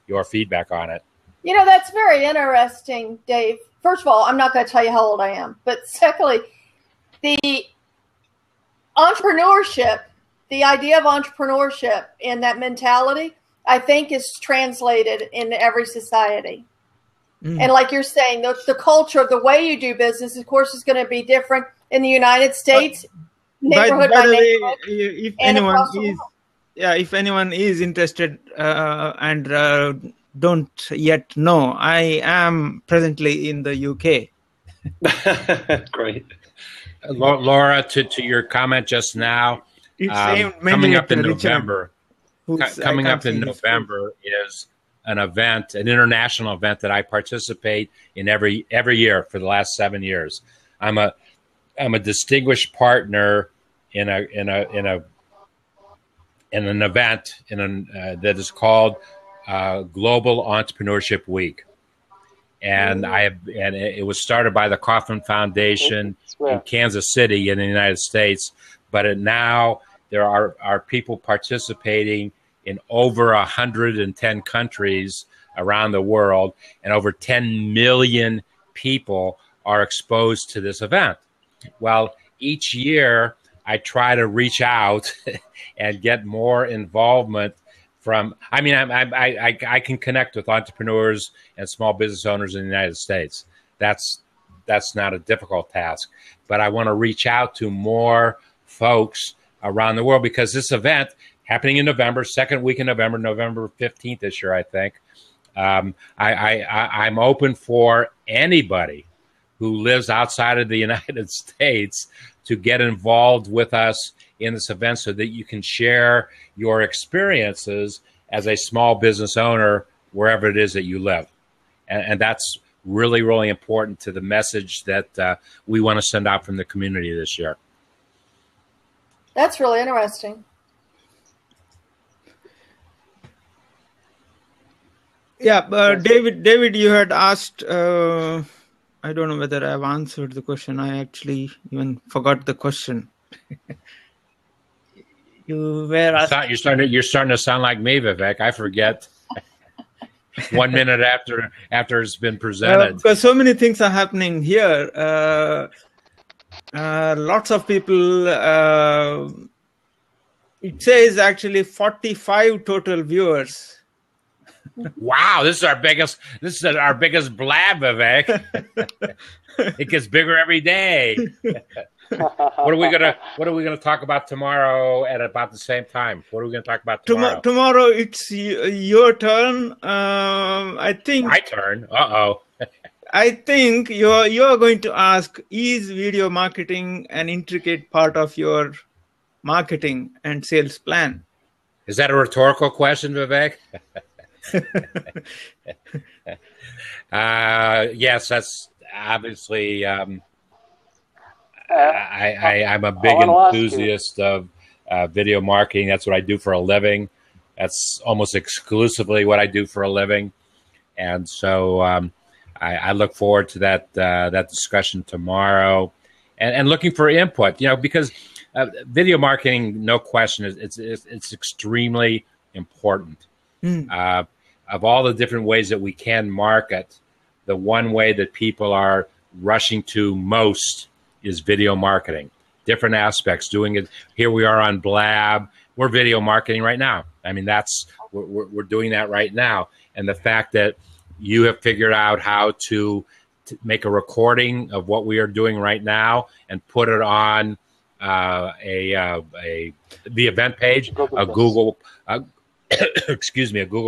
Speaker 2: your feedback on it.
Speaker 3: You know, that's very interesting, Dave. First of all, I'm not going to tell you how old I am. But secondly, the entrepreneurship, the idea of entrepreneurship and that mentality, I think is translated in every society. And like you're saying, the culture of the way you do business, of course, is going to be different in the United States, neighborhood by neighborhood.
Speaker 1: If anyone is interested and don't yet know, I am presently in the UK.
Speaker 5: Great.
Speaker 2: Laura, to your comment just now, coming up in November. Coming up in November is an international event that I participate in every year for the last 7 years. I'm a distinguished partner in an event that is called Global Entrepreneurship Week, and it was started by the Kauffman Foundation in Kansas City in the United States, but now there are people participating in over 110 countries around the world, and over 10 million people are exposed to this event. Well, each year I try to reach out and get more involvement I mean, I can connect with entrepreneurs and small business owners in the United States. That's not a difficult task, but I want to reach out to more folks around the world, because this event happening in November, second week in November, November 15th this year, I think. I'm open for anybody who lives outside of the United States to get involved with us in this event, so that you can share your experiences as a small business owner wherever it is that you live. And that's really, really important to the message that we want to send out from the community this year.
Speaker 3: That's really interesting.
Speaker 1: Yeah, David, you had asked, I don't know whether I've answered the question. I actually even forgot the question. You were asking.
Speaker 2: You're starting to sound like me, Vivek. I forget 1 minute after it's been presented.
Speaker 1: Because so many things are happening here. Lots of people. It says actually 45 total viewers.
Speaker 2: Wow, this is our biggest BLAB, Vivek. It gets bigger every day. What are we gonna talk about tomorrow at about the same time? What are we gonna talk about tomorrow?
Speaker 1: Tomorrow it's your turn. I think
Speaker 2: my turn. Uh-oh.
Speaker 1: I think you're going to ask, is video marketing an intricate part of your marketing and sales plan?
Speaker 2: Is that a rhetorical question, Vivek? Yes, that's obviously. I'm a big enthusiast of video marketing. That's what I do for a living. That's almost exclusively what I do for a living, and so I look forward to that discussion tomorrow, and looking for input. Because video marketing, no question, it's extremely important. Of all the different ways that we can market, the one way that people are rushing to most is video marketing. Different aspects, doing it. Here we are on BLAB. We're video marketing right now. I mean, we're doing that right now. And the fact that you have figured out how to make a recording of what we are doing right now and put it on the event page, a Google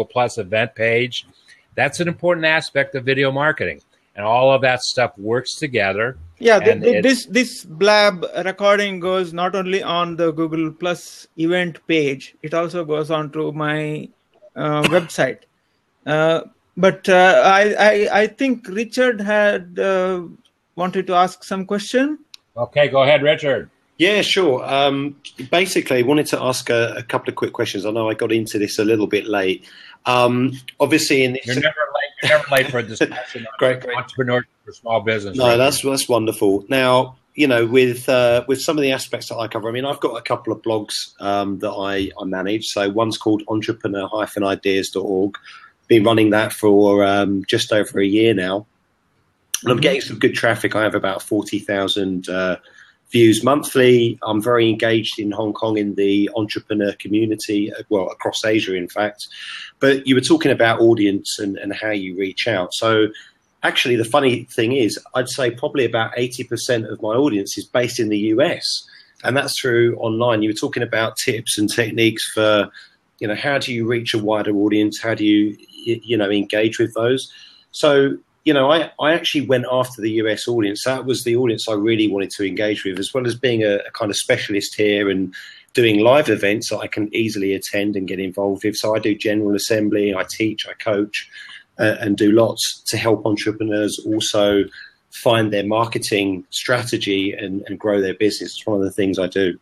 Speaker 2: Plus event page. That's an important aspect of video marketing, and all of that stuff works together.
Speaker 1: Yeah, this BLAB recording goes not only on the Google Plus event page, it also goes on to my website. But I think Richard had wanted to ask some question.
Speaker 2: Okay, go ahead, Richard.
Speaker 5: Yeah, sure. Basically, I wanted to ask a couple of quick questions. I know I got into this a little bit late. Obviously, in this,
Speaker 2: you're never late for a discussion on
Speaker 5: great.
Speaker 2: entrepreneurship for small business.
Speaker 5: No, that's wonderful. Now, with some of the aspects that I cover, I mean, I've got a couple of blogs that I manage. So one's called entrepreneur-ideas.org. Been running that for just over a year now, and I'm getting some good traffic. I have about 40,000 views monthly. I'm very engaged in Hong Kong in the entrepreneur community, well, across Asia, in fact. But you were talking about audience and how you reach out. So actually, the funny thing is, I'd say probably about 80% of my audience is based in the US, and that's through online. You were talking about tips and techniques for, how do you reach a wider audience? How do you, engage with those? So, I actually went after the US audience. That was the audience I really wanted to engage with, as well as being a kind of specialist here and doing live events that I can easily attend and get involved with. So I do general assembly, I teach, I coach, and do lots to help entrepreneurs also find their marketing strategy and grow their business. It's one of the things I do.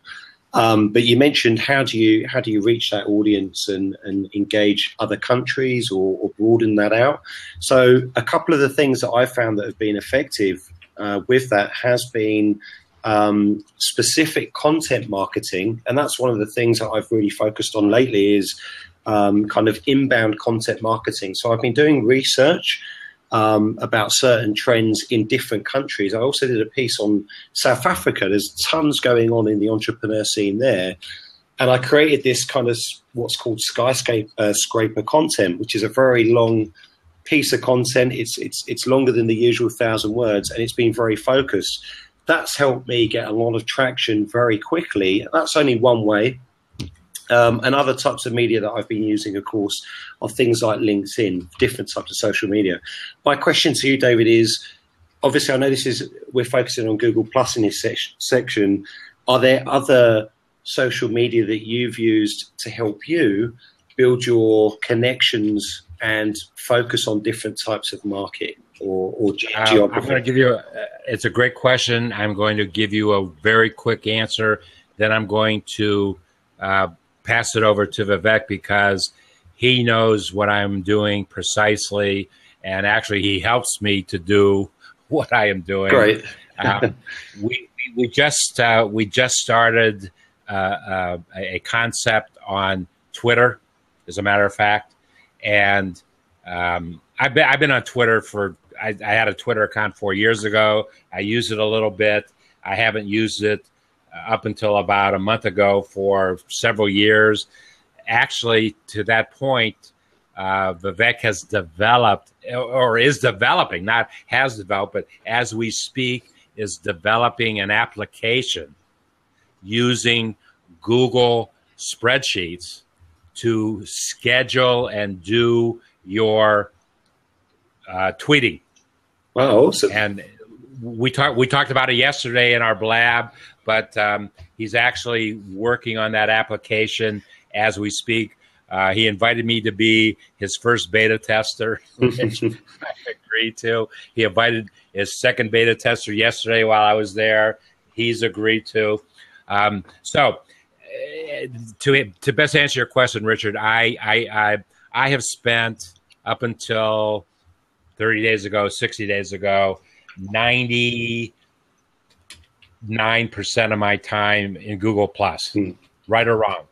Speaker 5: But you mentioned how do you reach that audience and engage other countries or broaden that out? So a couple of the things that I found that have been effective with that has been specific content marketing, and that's one of the things that I've really focused on lately is kind of inbound content marketing. So I've been doing research about certain trends in different countries. I also did a piece on South Africa. There's tons going on in the entrepreneur scene there. And I created this kind of what's called skyscraper content, which is a very long piece of content. It's longer than the usual 1,000 words, and it's been very focused. That's helped me get a lot of traction very quickly. That's only one way. And other types of media that I've been using, of course, are things like LinkedIn, different types of social media. My question to you, David, is obviously I know we're focusing on Google Plus in this section. Are there other social media that you've used to help you build your connections and focus on different types of market or geography?
Speaker 2: I'm going to give you it's a great question. I'm going to give you a very quick answer. Then I'm going to pass it over to Vivek because he knows what I'm doing precisely, and actually he helps me to do what I am doing.
Speaker 5: Great.
Speaker 2: We just started a concept on Twitter, as a matter of fact, and I've been on Twitter for. I had a Twitter account 4 years ago. I used it a little bit. I haven't used it up until about a month ago for several years. Actually, to that point, Vivek has developed or is developing, not has developed, but as we speak, is developing an application using Google spreadsheets to schedule and do your tweeting.
Speaker 5: Wow, awesome.
Speaker 2: And we talked about it yesterday in our BLAB, but he's actually working on that application as we speak. He invited me to be his first beta tester, which I agreed to. He invited his second beta tester yesterday while I was there. He's agreed to. So to best answer your question, Richard, I have spent up until 30 days ago, 60 days ago, 99% of my time in Google Plus, right or wrong.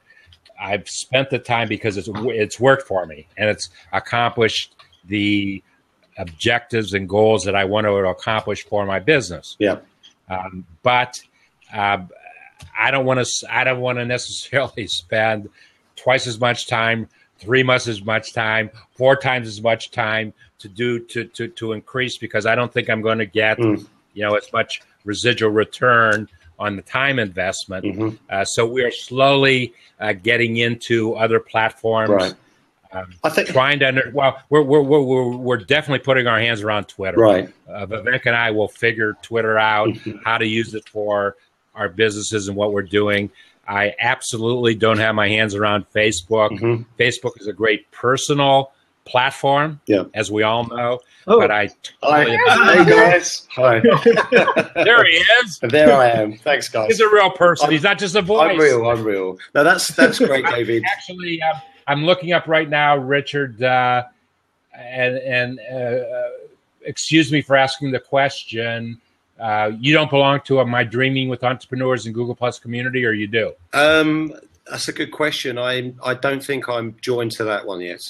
Speaker 2: I've spent the time because it's worked for me and it's accomplished the objectives and goals that I want to accomplish for my business.
Speaker 5: Yeah.
Speaker 2: But I don't want to necessarily spend twice as much time, 3 months as much time, 4 times as much time to increase, because I don't think I'm going to get as much residual return on the time investment. So we are slowly getting into other platforms.
Speaker 5: Right.
Speaker 2: I think we're definitely putting our hands around Twitter.
Speaker 5: Right.
Speaker 2: Vivek and I will figure Twitter out, how to use it for our businesses and what we're doing. I absolutely don't have my hands around Facebook. Facebook is a great personal platform, as we all know. But
Speaker 5: Hi. Hey guys. Hi.
Speaker 2: There he is.
Speaker 5: There I am. Thanks, guys.
Speaker 2: He's a real person. He's not just a voice.
Speaker 5: I'm real. No, that's great, David.
Speaker 2: Actually, I'm looking up right now, Richard, and excuse me for asking the question. You don't belong to my Dreaming with Entrepreneurs and Google Plus community, or you do?
Speaker 5: That's a good question. I don't think I'm joined to that one yet.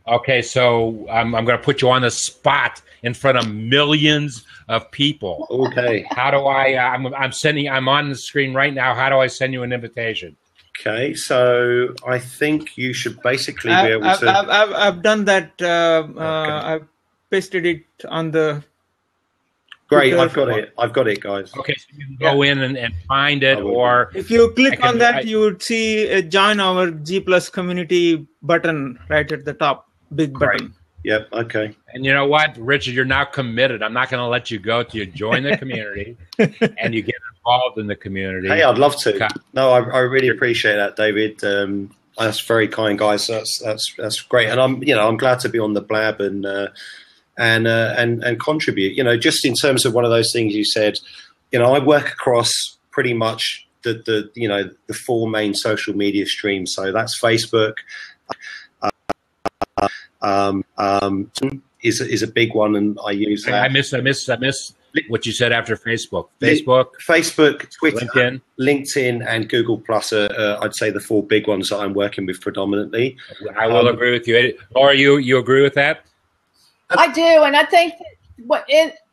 Speaker 2: Okay, so I'm going to put you on the spot in front of millions of people.
Speaker 5: Okay.
Speaker 2: How do I? I'm on the screen right now. How do I send you an invitation?
Speaker 5: Okay, so I think you should basically be able to.
Speaker 1: I've done that. I've pasted it on the.
Speaker 5: Great, I've got it, guys.
Speaker 2: Okay, so you can go in and find it, or
Speaker 1: if you click on that, you would see a join our G Plus community button right at the top, big button.
Speaker 5: Yep. Okay.
Speaker 2: And you know what, Richard, you're now committed. I'm not going to let you go till you join the community and you get involved in the community.
Speaker 5: Hey, I'd love to. No, I really appreciate that, David. That's very kind, guys. That's great, and I'm glad to be on the BLAB and contribute. Just in terms of one of those things you said, I work across pretty much the 4 main social media streams. So that's Facebook. Is a big one, and I use that.
Speaker 2: I miss what you said after Facebook. Facebook,
Speaker 5: Twitter, LinkedIn, and Google Plus are I'd say the 4 big ones that I'm working with predominantly.
Speaker 2: I will agree with you. Laura, you agree with that?
Speaker 3: I do, and I think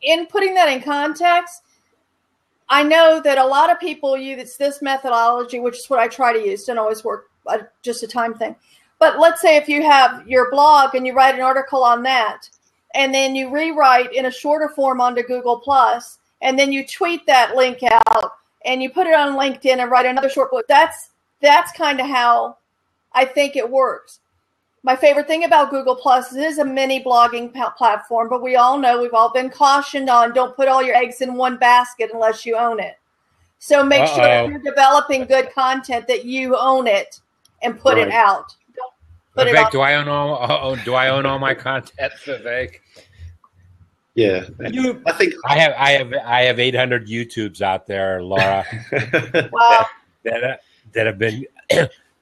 Speaker 3: in putting that in context, I know that a lot of people use this methodology, which is what I try to use. Don't always work, just a time thing. But let's say if you have your blog and you write an article on that, and then you rewrite in a shorter form onto Google Plus, and then you tweet that link out, and you put it on LinkedIn and write another short book. That's kind of how I think it works. My favorite thing about Google Plus is it is a mini blogging platform, but we all know, we've all been cautioned on, don't put all your eggs in one basket unless you own it. So make sure that you're developing good content, that you own it and put it out. Don't put
Speaker 2: Vivek,
Speaker 3: it on.
Speaker 2: do I own all my content, Vivek?
Speaker 5: Yeah, I think
Speaker 2: I have 800 YouTubes out there, Laura,
Speaker 3: Wow.
Speaker 2: that have been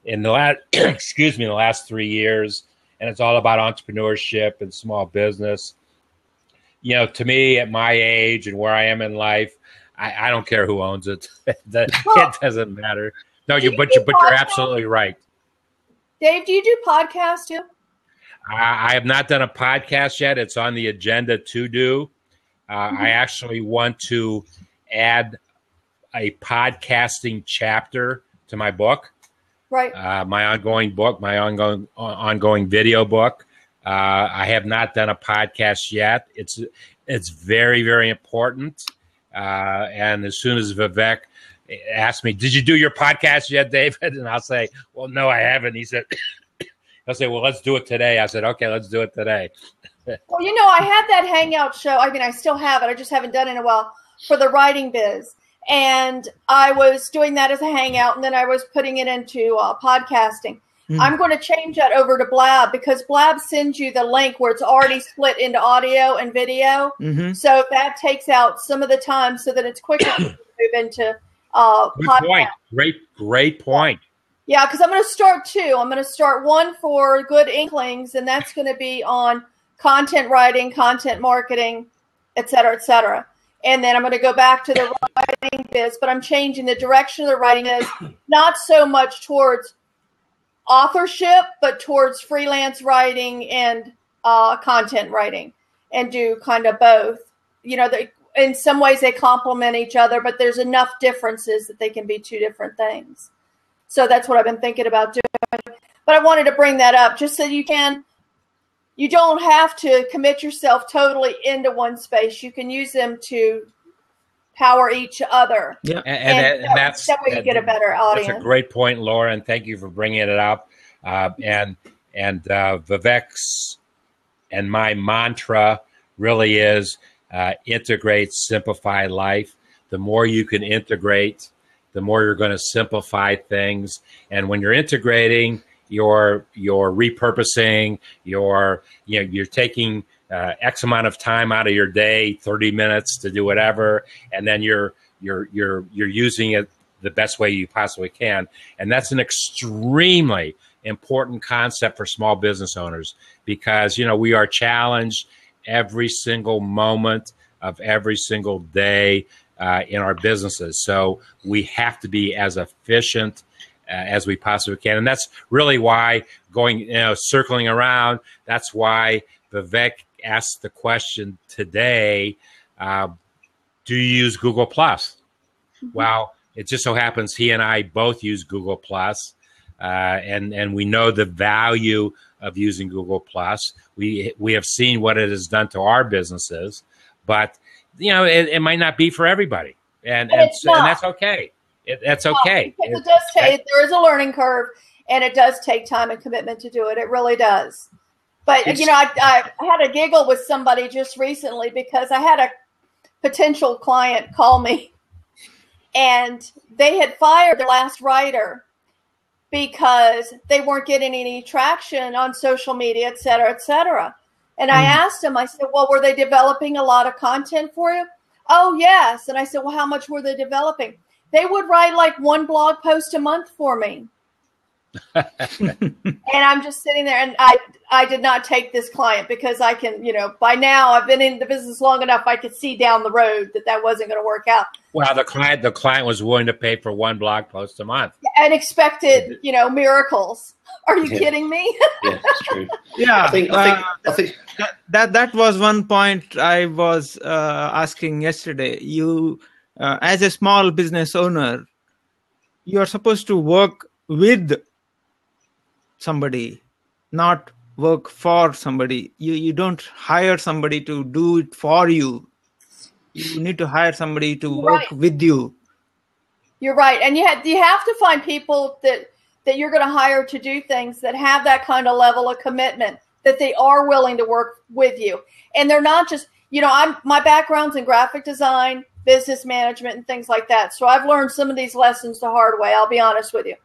Speaker 2: in the last the last 3 years, and it's all about entrepreneurship and small business. You know, to me, at my age and where I am in life, I don't care who owns it. It doesn't matter. No, but you're absolutely right.
Speaker 3: Dave, do you do podcasts too?
Speaker 2: I have not done a podcast yet. It's on the agenda to do. I actually want to add a podcasting chapter to my book.
Speaker 3: Right.
Speaker 2: My ongoing book, my ongoing video book. I have not done a podcast yet. It's very, very important. And as soon as Vivek asked me, "Did you do your podcast yet, David?" and I'll say, "Well, no, I haven't." He said, "He'll say, well, let's do it today." I said, "Okay, let's do it today."
Speaker 3: Well, you know, I had that Hangout show. I mean, I still have it. I just haven't done it in a while, for the writing biz. And I was doing that as a Hangout, and then I was putting it into podcasting. I'm going to change that over to BLAB, because BLAB sends you the link where it's already split into audio and video. So that takes out some of the time so that it's quicker to move into podcast.
Speaker 2: Great point.
Speaker 3: Yeah, because I'm going to start two. I'm going to start one for good inklings, and that's going to be on content writing, content marketing, et cetera, et cetera. And then I'm going to go back to the writing biz, but I'm changing the direction of the writing is not so much towards authorship, but towards freelance writing and content writing, and do kind of both. You know, in some ways they complement each other, but there's enough differences that they can be two different things. So that's what I've been thinking about doing. But I wanted to bring that up just so you don't have to commit yourself totally into one space. You can use them to power each other.
Speaker 2: Yeah, and that's
Speaker 3: that way you get a better audience.
Speaker 2: That's a great point, Laura, and thank you for bringing it up. And Vivek's and my mantra really is integrate, simplify life. The more you can integrate, the more you're going to simplify things. And when you're integrating, you're repurposing, you're taking X amount of time out of your day, 30 minutes to do whatever, and then you're using it the best way you possibly can. And that's an extremely important concept for small business owners, because we are challenged every single moment of every single day in our businesses. So we have to be as efficient as we possibly can. And that's really why circling around, that's why Vivek asked the question today, do you use Google Plus? Well, it just so happens he and I both use Google Plus, and we know the value of using Google Plus. We have seen what it has done to our businesses, but it might not be for everybody, and that's okay. That's okay.
Speaker 3: Because it does take. There is a learning curve, and it does take time and commitment to do it. It really does. But I had a giggle with somebody just recently because I had a potential client call me, and they had fired their last writer because they weren't getting any traction on social media, et cetera, et cetera. And I asked him, I said, well, were they developing a lot of content for you? Oh, yes. And I said, well, how much were they developing? They would write like one blog post a month for me. And I'm just sitting there, and I did not take this client because I can, by now I've been in the business long enough, I could see down the road that wasn't going to work out.
Speaker 2: Well, the client was willing to pay for one blog post a month
Speaker 3: and expected, miracles. Are you kidding me?
Speaker 5: Yeah, that's true.
Speaker 1: Yeah,
Speaker 5: I think
Speaker 1: that was one point I was asking yesterday. You as a small business owner, you're supposed to work with somebody, not work for somebody. You don't hire somebody to do it for you. You need to hire somebody to work with you.
Speaker 3: You're right. And you have to find people that you're going to hire to do things that have that kind of level of commitment, that they are willing to work with you. And they're not just, my background's in graphic design, business management, and things like that. So I've learned some of these lessons the hard way. I'll be honest with you.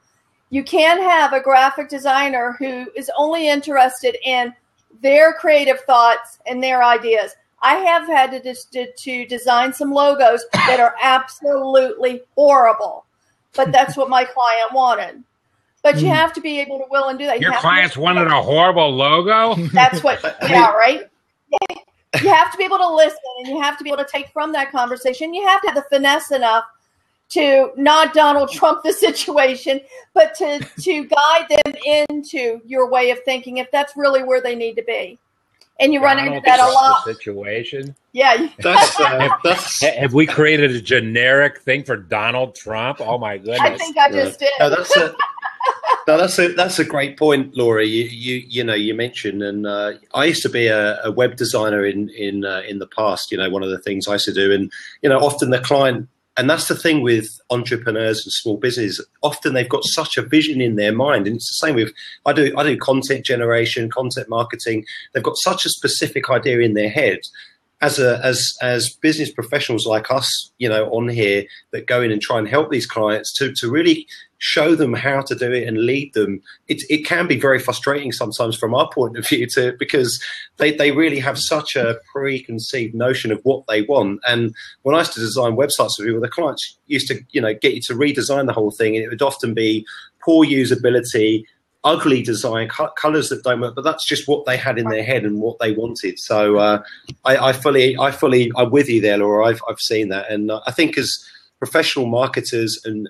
Speaker 3: You can't have a graphic designer who is only interested in their creative thoughts and their ideas. I have had to design some logos that are absolutely horrible, but that's what my client wanted. But you have to be able to will and do that.
Speaker 2: Your clients wanted a horrible logo?
Speaker 3: That's what, right? Yeah. You have to be able to listen, and you have to be able to take from that conversation. You have to have the finesse enough to not Donald Trump the situation, but to guide them into your way of thinking if that's really where they need to be. And you run into that a lot.
Speaker 2: Situation.
Speaker 3: Yeah.
Speaker 5: That's
Speaker 2: Have we created a generic thing for Donald Trump? Oh my goodness!
Speaker 3: I think I just did.
Speaker 5: No, that's a great point, Laura. You mentioned, and I used to be a web designer in the past. One of the things I used to do, and often the client. And that's the thing with entrepreneurs and small business. Often they've got such a vision in their mind, and it's the same with I do content generation, content marketing. They've got such a specific idea in their head. As business professionals like us, on here that go in and try and help these clients to really show them how to do it and lead them. It can be very frustrating sometimes from our point of view because they really have such a preconceived notion of what they want. And when I used to design websites for people, the clients used to, get you to redesign the whole thing, and it would often be poor usability, ugly design, colors that don't work, but that's just what they had in their head and what they wanted. So I'm with you there, Laura. I've seen that, and I think as professional marketers, and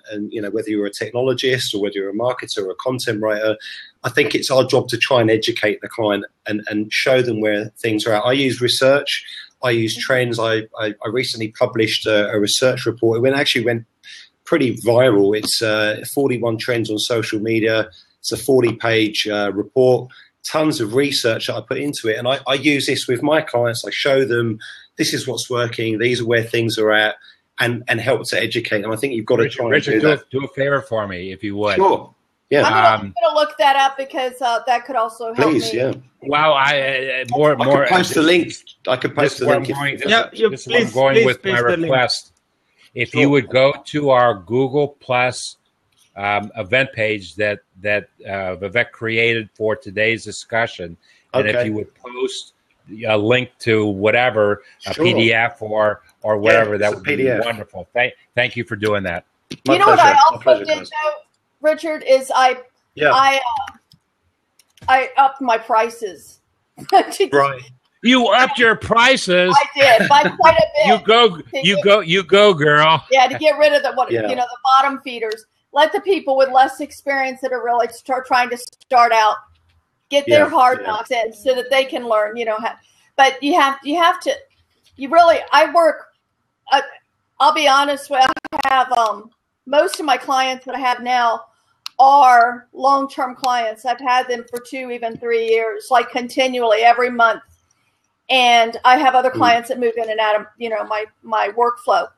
Speaker 5: whether you're a technologist or whether you're a marketer or a content writer, I think it's our job to try and educate the client and show them where things are at. I use research, I use trends. I recently published a research report. It actually went pretty viral. It's 41 trends on social media. It's a 40-page report, tons of research that I put into it. And I use this with my clients. I show them this is what's working, these are where things are at, and help to educate them. I think you've got to try and do that.
Speaker 2: Do a favor for me, if you would.
Speaker 5: Sure. Yeah.
Speaker 3: I'm going to look that up because that could also help me.
Speaker 5: Please, yeah.
Speaker 2: Well, I could
Speaker 5: post the link. I could post the link.
Speaker 2: This is where I'm going with my request. If you would go to our Google Plus event page that Vivek created for today's discussion, and if you would post a link to whatever, a PDF or whatever, that would be wonderful. Thank you for doing that.
Speaker 3: What I also did know, Richard, is I upped my prices.
Speaker 5: Right.
Speaker 2: You upped your prices.
Speaker 3: I did by quite a bit.
Speaker 2: You go, girl.
Speaker 3: Yeah, to get rid of the bottom feeders. Let the people with less experience that are really trying to start out get their hard knocks in so that they can learn. But you have to. I work. I'll be honest with you. I have most of my clients that I have now are long-term clients. I've had them for 2, even 3 years, like continually every month. And I have other clients that move in and out of, my workflow.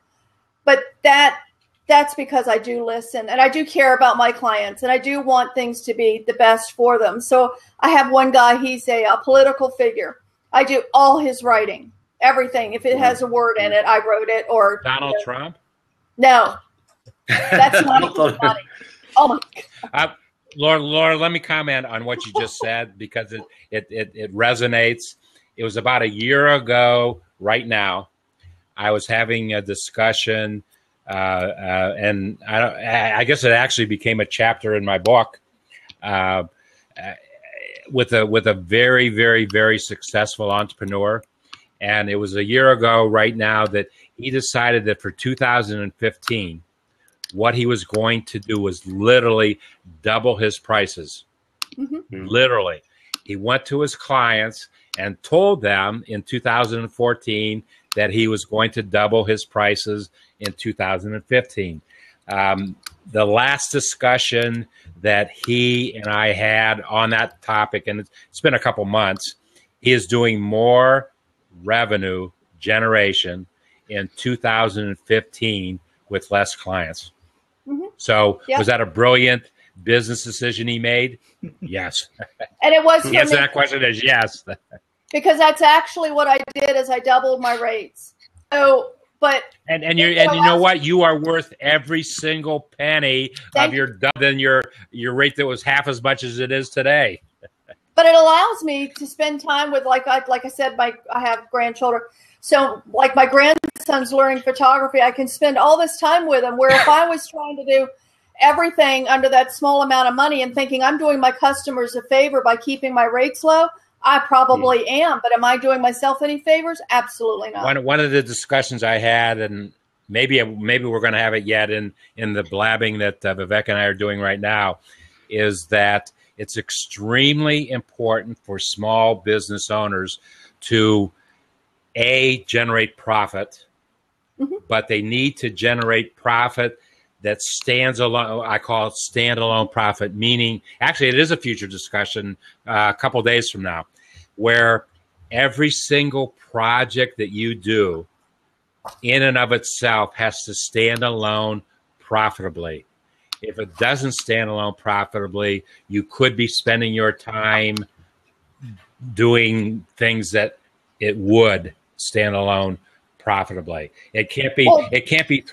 Speaker 3: But that's because I do listen and I do care about my clients and I do want things to be the best for them. So I have one guy, he's a political figure. I do all his writing, everything. If it has a word in it, I wrote it. Or
Speaker 2: Donald Trump?
Speaker 3: No, that's not even funny. Oh my God.
Speaker 2: Laura, let me comment on what you just said because it resonates. It was about a year ago right now. I was having a discussion, and I guess it actually became a chapter in my book with a very, very, very successful entrepreneur. And it was a year ago right now that he decided that for 2015, what he was going to do was literally double his prices. Mm-hmm. Literally. He went to his clients and told them in 2014 that he was going to double his prices in 2015. The last discussion that he and I had on that topic, and it's been a couple months, he is doing more revenue generation in 2015 with less clients.
Speaker 3: Mm-hmm.
Speaker 2: So was that a brilliant business decision he made? Yes.
Speaker 3: And it was.
Speaker 2: The answer to that question is yes.
Speaker 3: Because that's actually what I did, is I doubled my rates. So, but
Speaker 2: and you know what? You are worth every single penny of your rate that was half as much as it is today.
Speaker 3: But it allows me to spend time with, like I said, I have grandchildren. So like my grandson's learning photography, I can spend all this time with him, where if I was trying to do everything under that small amount of money and thinking I'm doing my customers a favor by keeping my rates low, I probably am. But am I doing myself any favors? Absolutely not.
Speaker 2: One of the discussions I had, and maybe we're going to have it yet in the blabbing that Vivek and I are doing right now, is that it's extremely important for small business owners to generate profit, but they need to generate profit that stands alone. I call it standalone profit, meaning actually it is a future discussion a couple of days from now, where every single project that you do in and of itself has to stand alone profitably. If it doesn't stand alone profitably, you could be spending your time doing things that it would stand alone profitably. It can't be. It can't be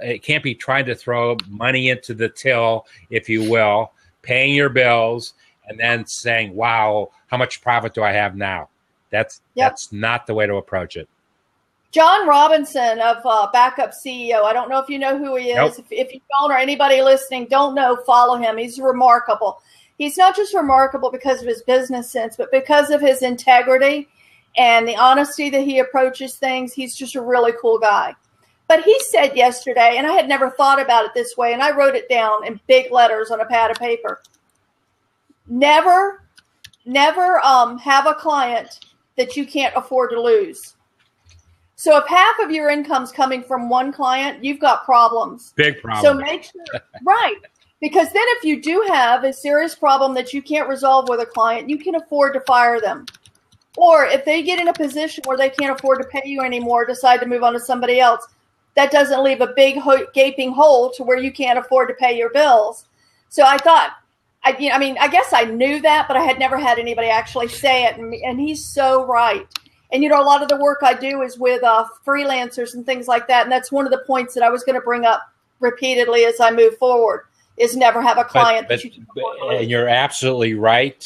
Speaker 2: It can't be trying to throw money into the till, if you will, paying your bills, and then saying, "Wow, how much profit do I have now?" That's not the way to approach it.
Speaker 3: John Robinson of Backup CEO. I don't know if you know who he is.
Speaker 2: Nope.
Speaker 3: If you don't, or anybody listening don't know, follow him. He's remarkable. He's not just remarkable because of his business sense, but because of his integrity and the honesty that he approaches things. He's just a really cool guy. But he said yesterday, and I had never thought about it this way, and I wrote it down in big letters on a pad of paper. Never have a client that you can't afford to lose. So if half of your income's coming from one client, you've got problems.
Speaker 2: Big problem.
Speaker 3: So make sure, right. Because then if you do have a serious problem that you can't resolve with a client, you can afford to fire them. Or if they get in a position where they can't afford to pay you anymore, decide to move on to somebody else, that doesn't leave a big gaping hole to where you can't afford to pay your bills. So I thought, I guess I knew that, but I had never had anybody actually say it. And he's so right. And, a lot of the work I do is with freelancers and things like that. And that's one of the points that I was going to bring up repeatedly as I move forward, is never have a client that you can afford to lose.
Speaker 2: And you're absolutely right.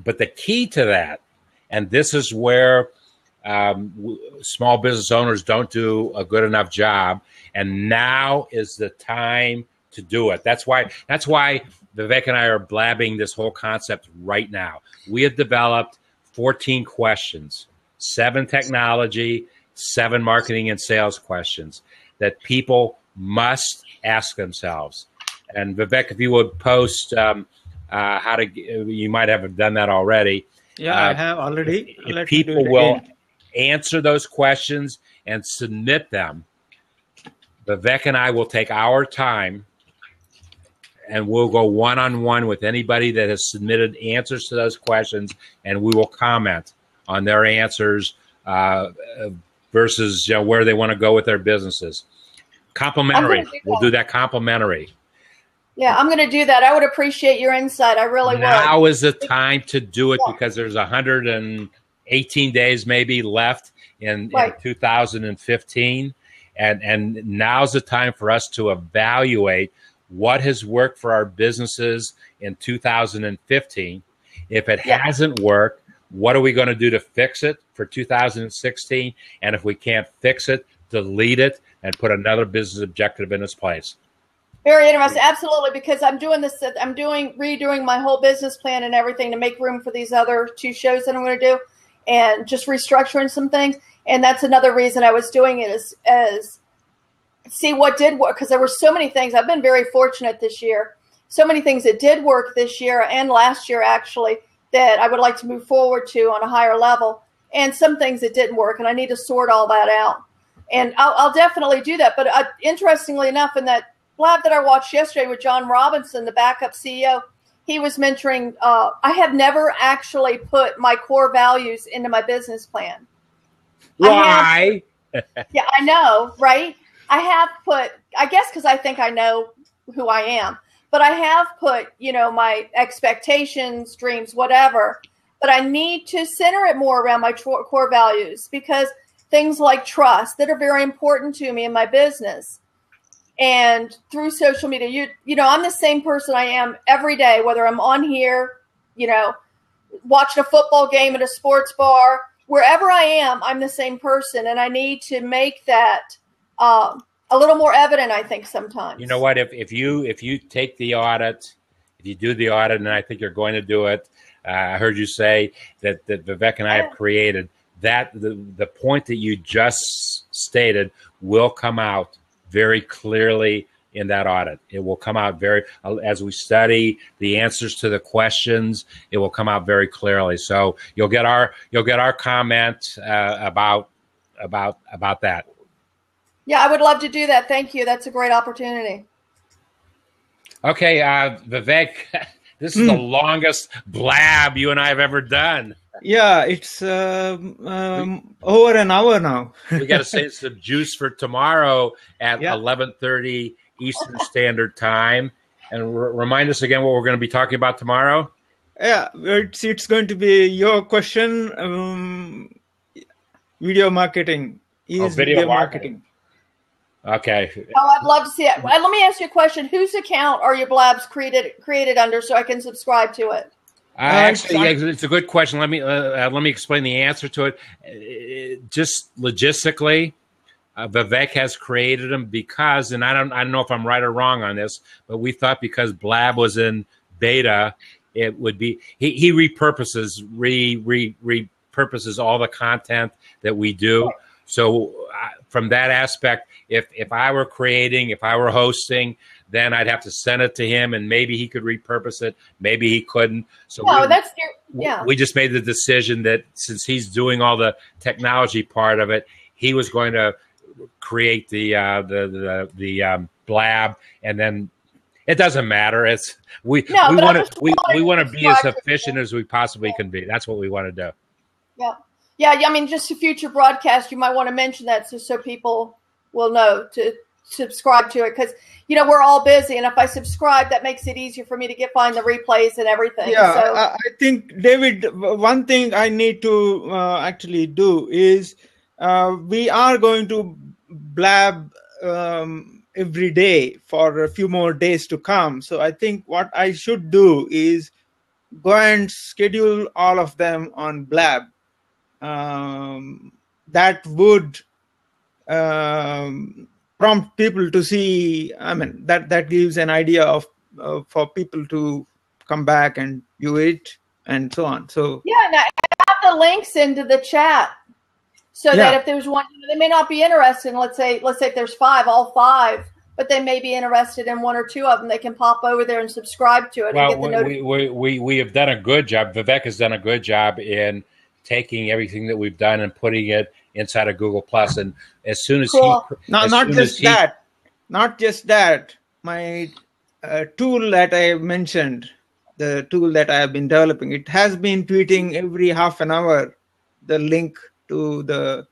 Speaker 2: But the key to that, and this is where small business owners don't do a good enough job, and now is the time to do it. That's why Vivek and I are blabbing this whole concept right now. We have developed 14 questions, 7 technology, 7 marketing and sales questions that people must ask themselves. And Vivek, if you would post you might have done that already.
Speaker 1: Yeah, I have already.
Speaker 2: If people will answer those questions and submit them, Vivek and I will take our time and we'll go one-on-one with anybody that has submitted answers to those questions, and we will comment on their answers versus where they want to go with their businesses. Complimentary. We'll do that complimentary.
Speaker 3: Yeah, I'm going to do that. I would appreciate your insight. I really would.
Speaker 2: Now is the time to do it because there's 118 days maybe left in 2015. And now's the time for us to evaluate what has worked for our businesses in 2015. If it hasn't worked, what are we going to do to fix it for 2016? And if we can't fix it, delete it and put another business objective in its place.
Speaker 3: Very interesting. Absolutely. Because I'm doing this, redoing my whole business plan and everything to make room for these other 2 shows that I'm going to do, and just restructuring some things. And that's another reason I was doing it, is see what did work. Because there were so many things. I've been very fortunate this year. So many things that did work this year and last year, actually, that I would like to move forward to on a higher level. And some things that didn't work. And I need to sort all that out. And I'll definitely do that. But interestingly enough, in that blab that I watched yesterday with John Robinson, the backup CEO, he was mentoring. I have never actually put my core values into my business plan.
Speaker 2: Why?
Speaker 3: Yeah, I know, right? I have put, I guess because I think I know who I am, but I have put, my expectations, dreams, whatever. But I need to center it more around my core values, because things like trust that are very important to me in my business. And through social media, I'm the same person I am every day, whether I'm on here, watching a football game at a sports bar, wherever I am, I'm the same person. And I need to make that a little more evident, I think, sometimes.
Speaker 2: You know what? If you take the audit, if you do the audit, and I think you're going to do it, I heard you say that Vivek and I have created that the point that you just stated will come out very clearly in that audit. It will come out as we study the answers to the questions, it will come out very clearly. So you'll get our comment about that.
Speaker 3: Yeah, I would love to do that. Thank you. That's a great opportunity.
Speaker 2: Okay, Vivek, this is the longest blab you and I have ever done.
Speaker 1: Yeah, it's over an hour now.
Speaker 2: We got to save some juice for tomorrow at 11:30 Eastern Standard Time. And remind us again what we're going to be talking about tomorrow.
Speaker 1: Yeah, it's going to be your question. Video marketing. Video marketing.
Speaker 2: Okay.
Speaker 3: Oh, I'd love to see it. Let me ask you a question. Whose account are your blabs created under, so I can subscribe to it?
Speaker 2: Actually, it's a good question. Let me explain the answer to it. Just logistically, Vivek has created them because, and I don't know if I'm right or wrong on this, but we thought because Blab was in beta, it would be he repurposes repurposes all the content that we do. So from that aspect, if I were creating, if I were hosting, then I'd have to send it to him, and maybe he could repurpose it, maybe he couldn't. So we just made the decision that since he's doing all the technology part of it, he was going to create the blab, and then it doesn't matter. We want to be as efficient as we possibly can be. That's what we want to do.
Speaker 3: Yeah. I mean, just a future broadcast, you might want to mention that so people will know to subscribe to it, because we're all busy, and if I subscribe, that makes it easier for me to find the replays and everything.
Speaker 1: Yeah,
Speaker 3: so.
Speaker 1: I think, David, one thing I need to actually do is we are going to blab every day for a few more days to come. So I think what I should do is go and schedule all of them on Blab. That would prompt people to see. I mean, that gives an idea of for people to come back and view it and so on. So
Speaker 3: and I have the links into the chat so that if there's one, they may not be interested in, let's say if there's all five, but they may be interested in one or two of them. They can pop over there and subscribe to it.
Speaker 2: Well,
Speaker 3: and get the notification.
Speaker 2: we have done a good job. Vivek has done a good job in taking everything that we've done and putting it inside of Google Plus. And as soon as
Speaker 1: not just that, my tool that I mentioned, the tool that I have been developing, it has been tweeting every half an hour the link to the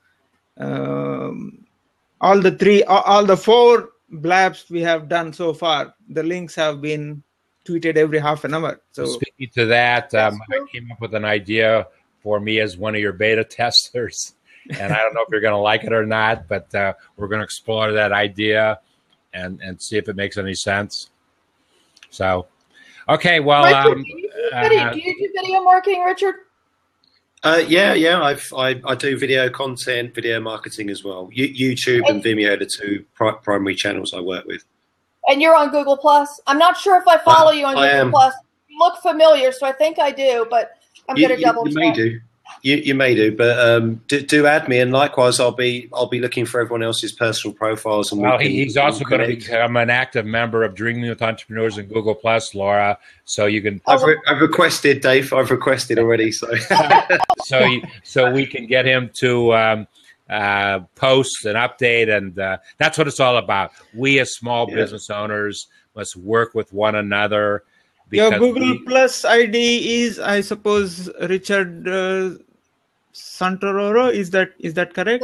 Speaker 1: all the four blabs we have done so far. The links have been tweeted every half an hour. So
Speaker 2: speaking to that, I came up with an idea for me as one of your beta testers. And I don't know if you're going to like it or not, but we're going to explore that idea and see if it makes any sense. So, okay, well.
Speaker 3: Richard, do you do video marketing, Richard?
Speaker 5: Yeah. I do video content, video marketing as well. YouTube and Vimeo are the two primary channels I work with.
Speaker 3: And you're on Google Plus? I'm not sure if I follow you on Google Plus. You look familiar, so I think I do, but I'm going to double check.
Speaker 5: You may do. You may do, but do add me, and likewise, I'll be looking for everyone else's personal profiles. And
Speaker 2: he's also going to become an active member of Dreaming with Entrepreneurs and Google Plus, Laura. So you can.
Speaker 5: I've requested, Dave. I've requested already. So
Speaker 2: so we can get him to post and update, and that's what it's all about. We as small business owners must work with one another.
Speaker 1: Your Google Plus ID is, I suppose, Richard Santoro. Is that correct?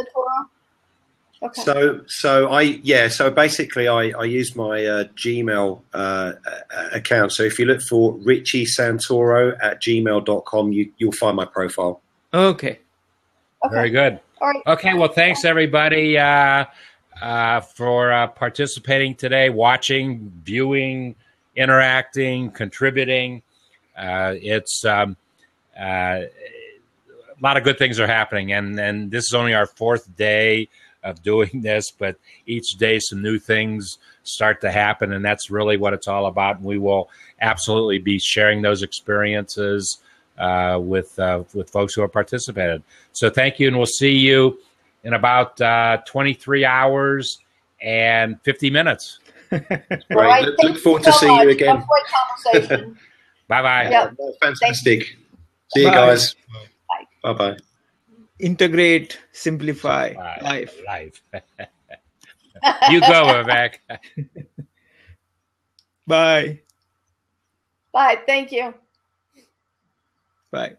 Speaker 3: Okay.
Speaker 5: So basically I use my Gmail account. So if you look for Richie Santoro at gmail.com, you'll find my profile.
Speaker 1: Okay.
Speaker 2: Very good.
Speaker 3: All right.
Speaker 2: Okay. Well, thanks everybody for participating today, watching, viewing, interacting, contributing. It's a lot of good things are happening, and this is only our 4th day of doing this, but each day some new things start to happen, and that's really what it's all about. And we will absolutely be sharing those experiences with folks who have participated. So thank you, and we'll see you in about 23 hours and 50 minutes.
Speaker 5: Great.
Speaker 3: Right.
Speaker 5: Look forward to seeing you again.
Speaker 3: Great conversation.
Speaker 2: Bye-bye.
Speaker 3: Yep.
Speaker 5: Fantastic. See you guys. Bye-bye.
Speaker 1: Integrate, simplify life.
Speaker 2: You go, Vivek.
Speaker 1: Bye.
Speaker 3: Bye. Thank you.
Speaker 1: Bye.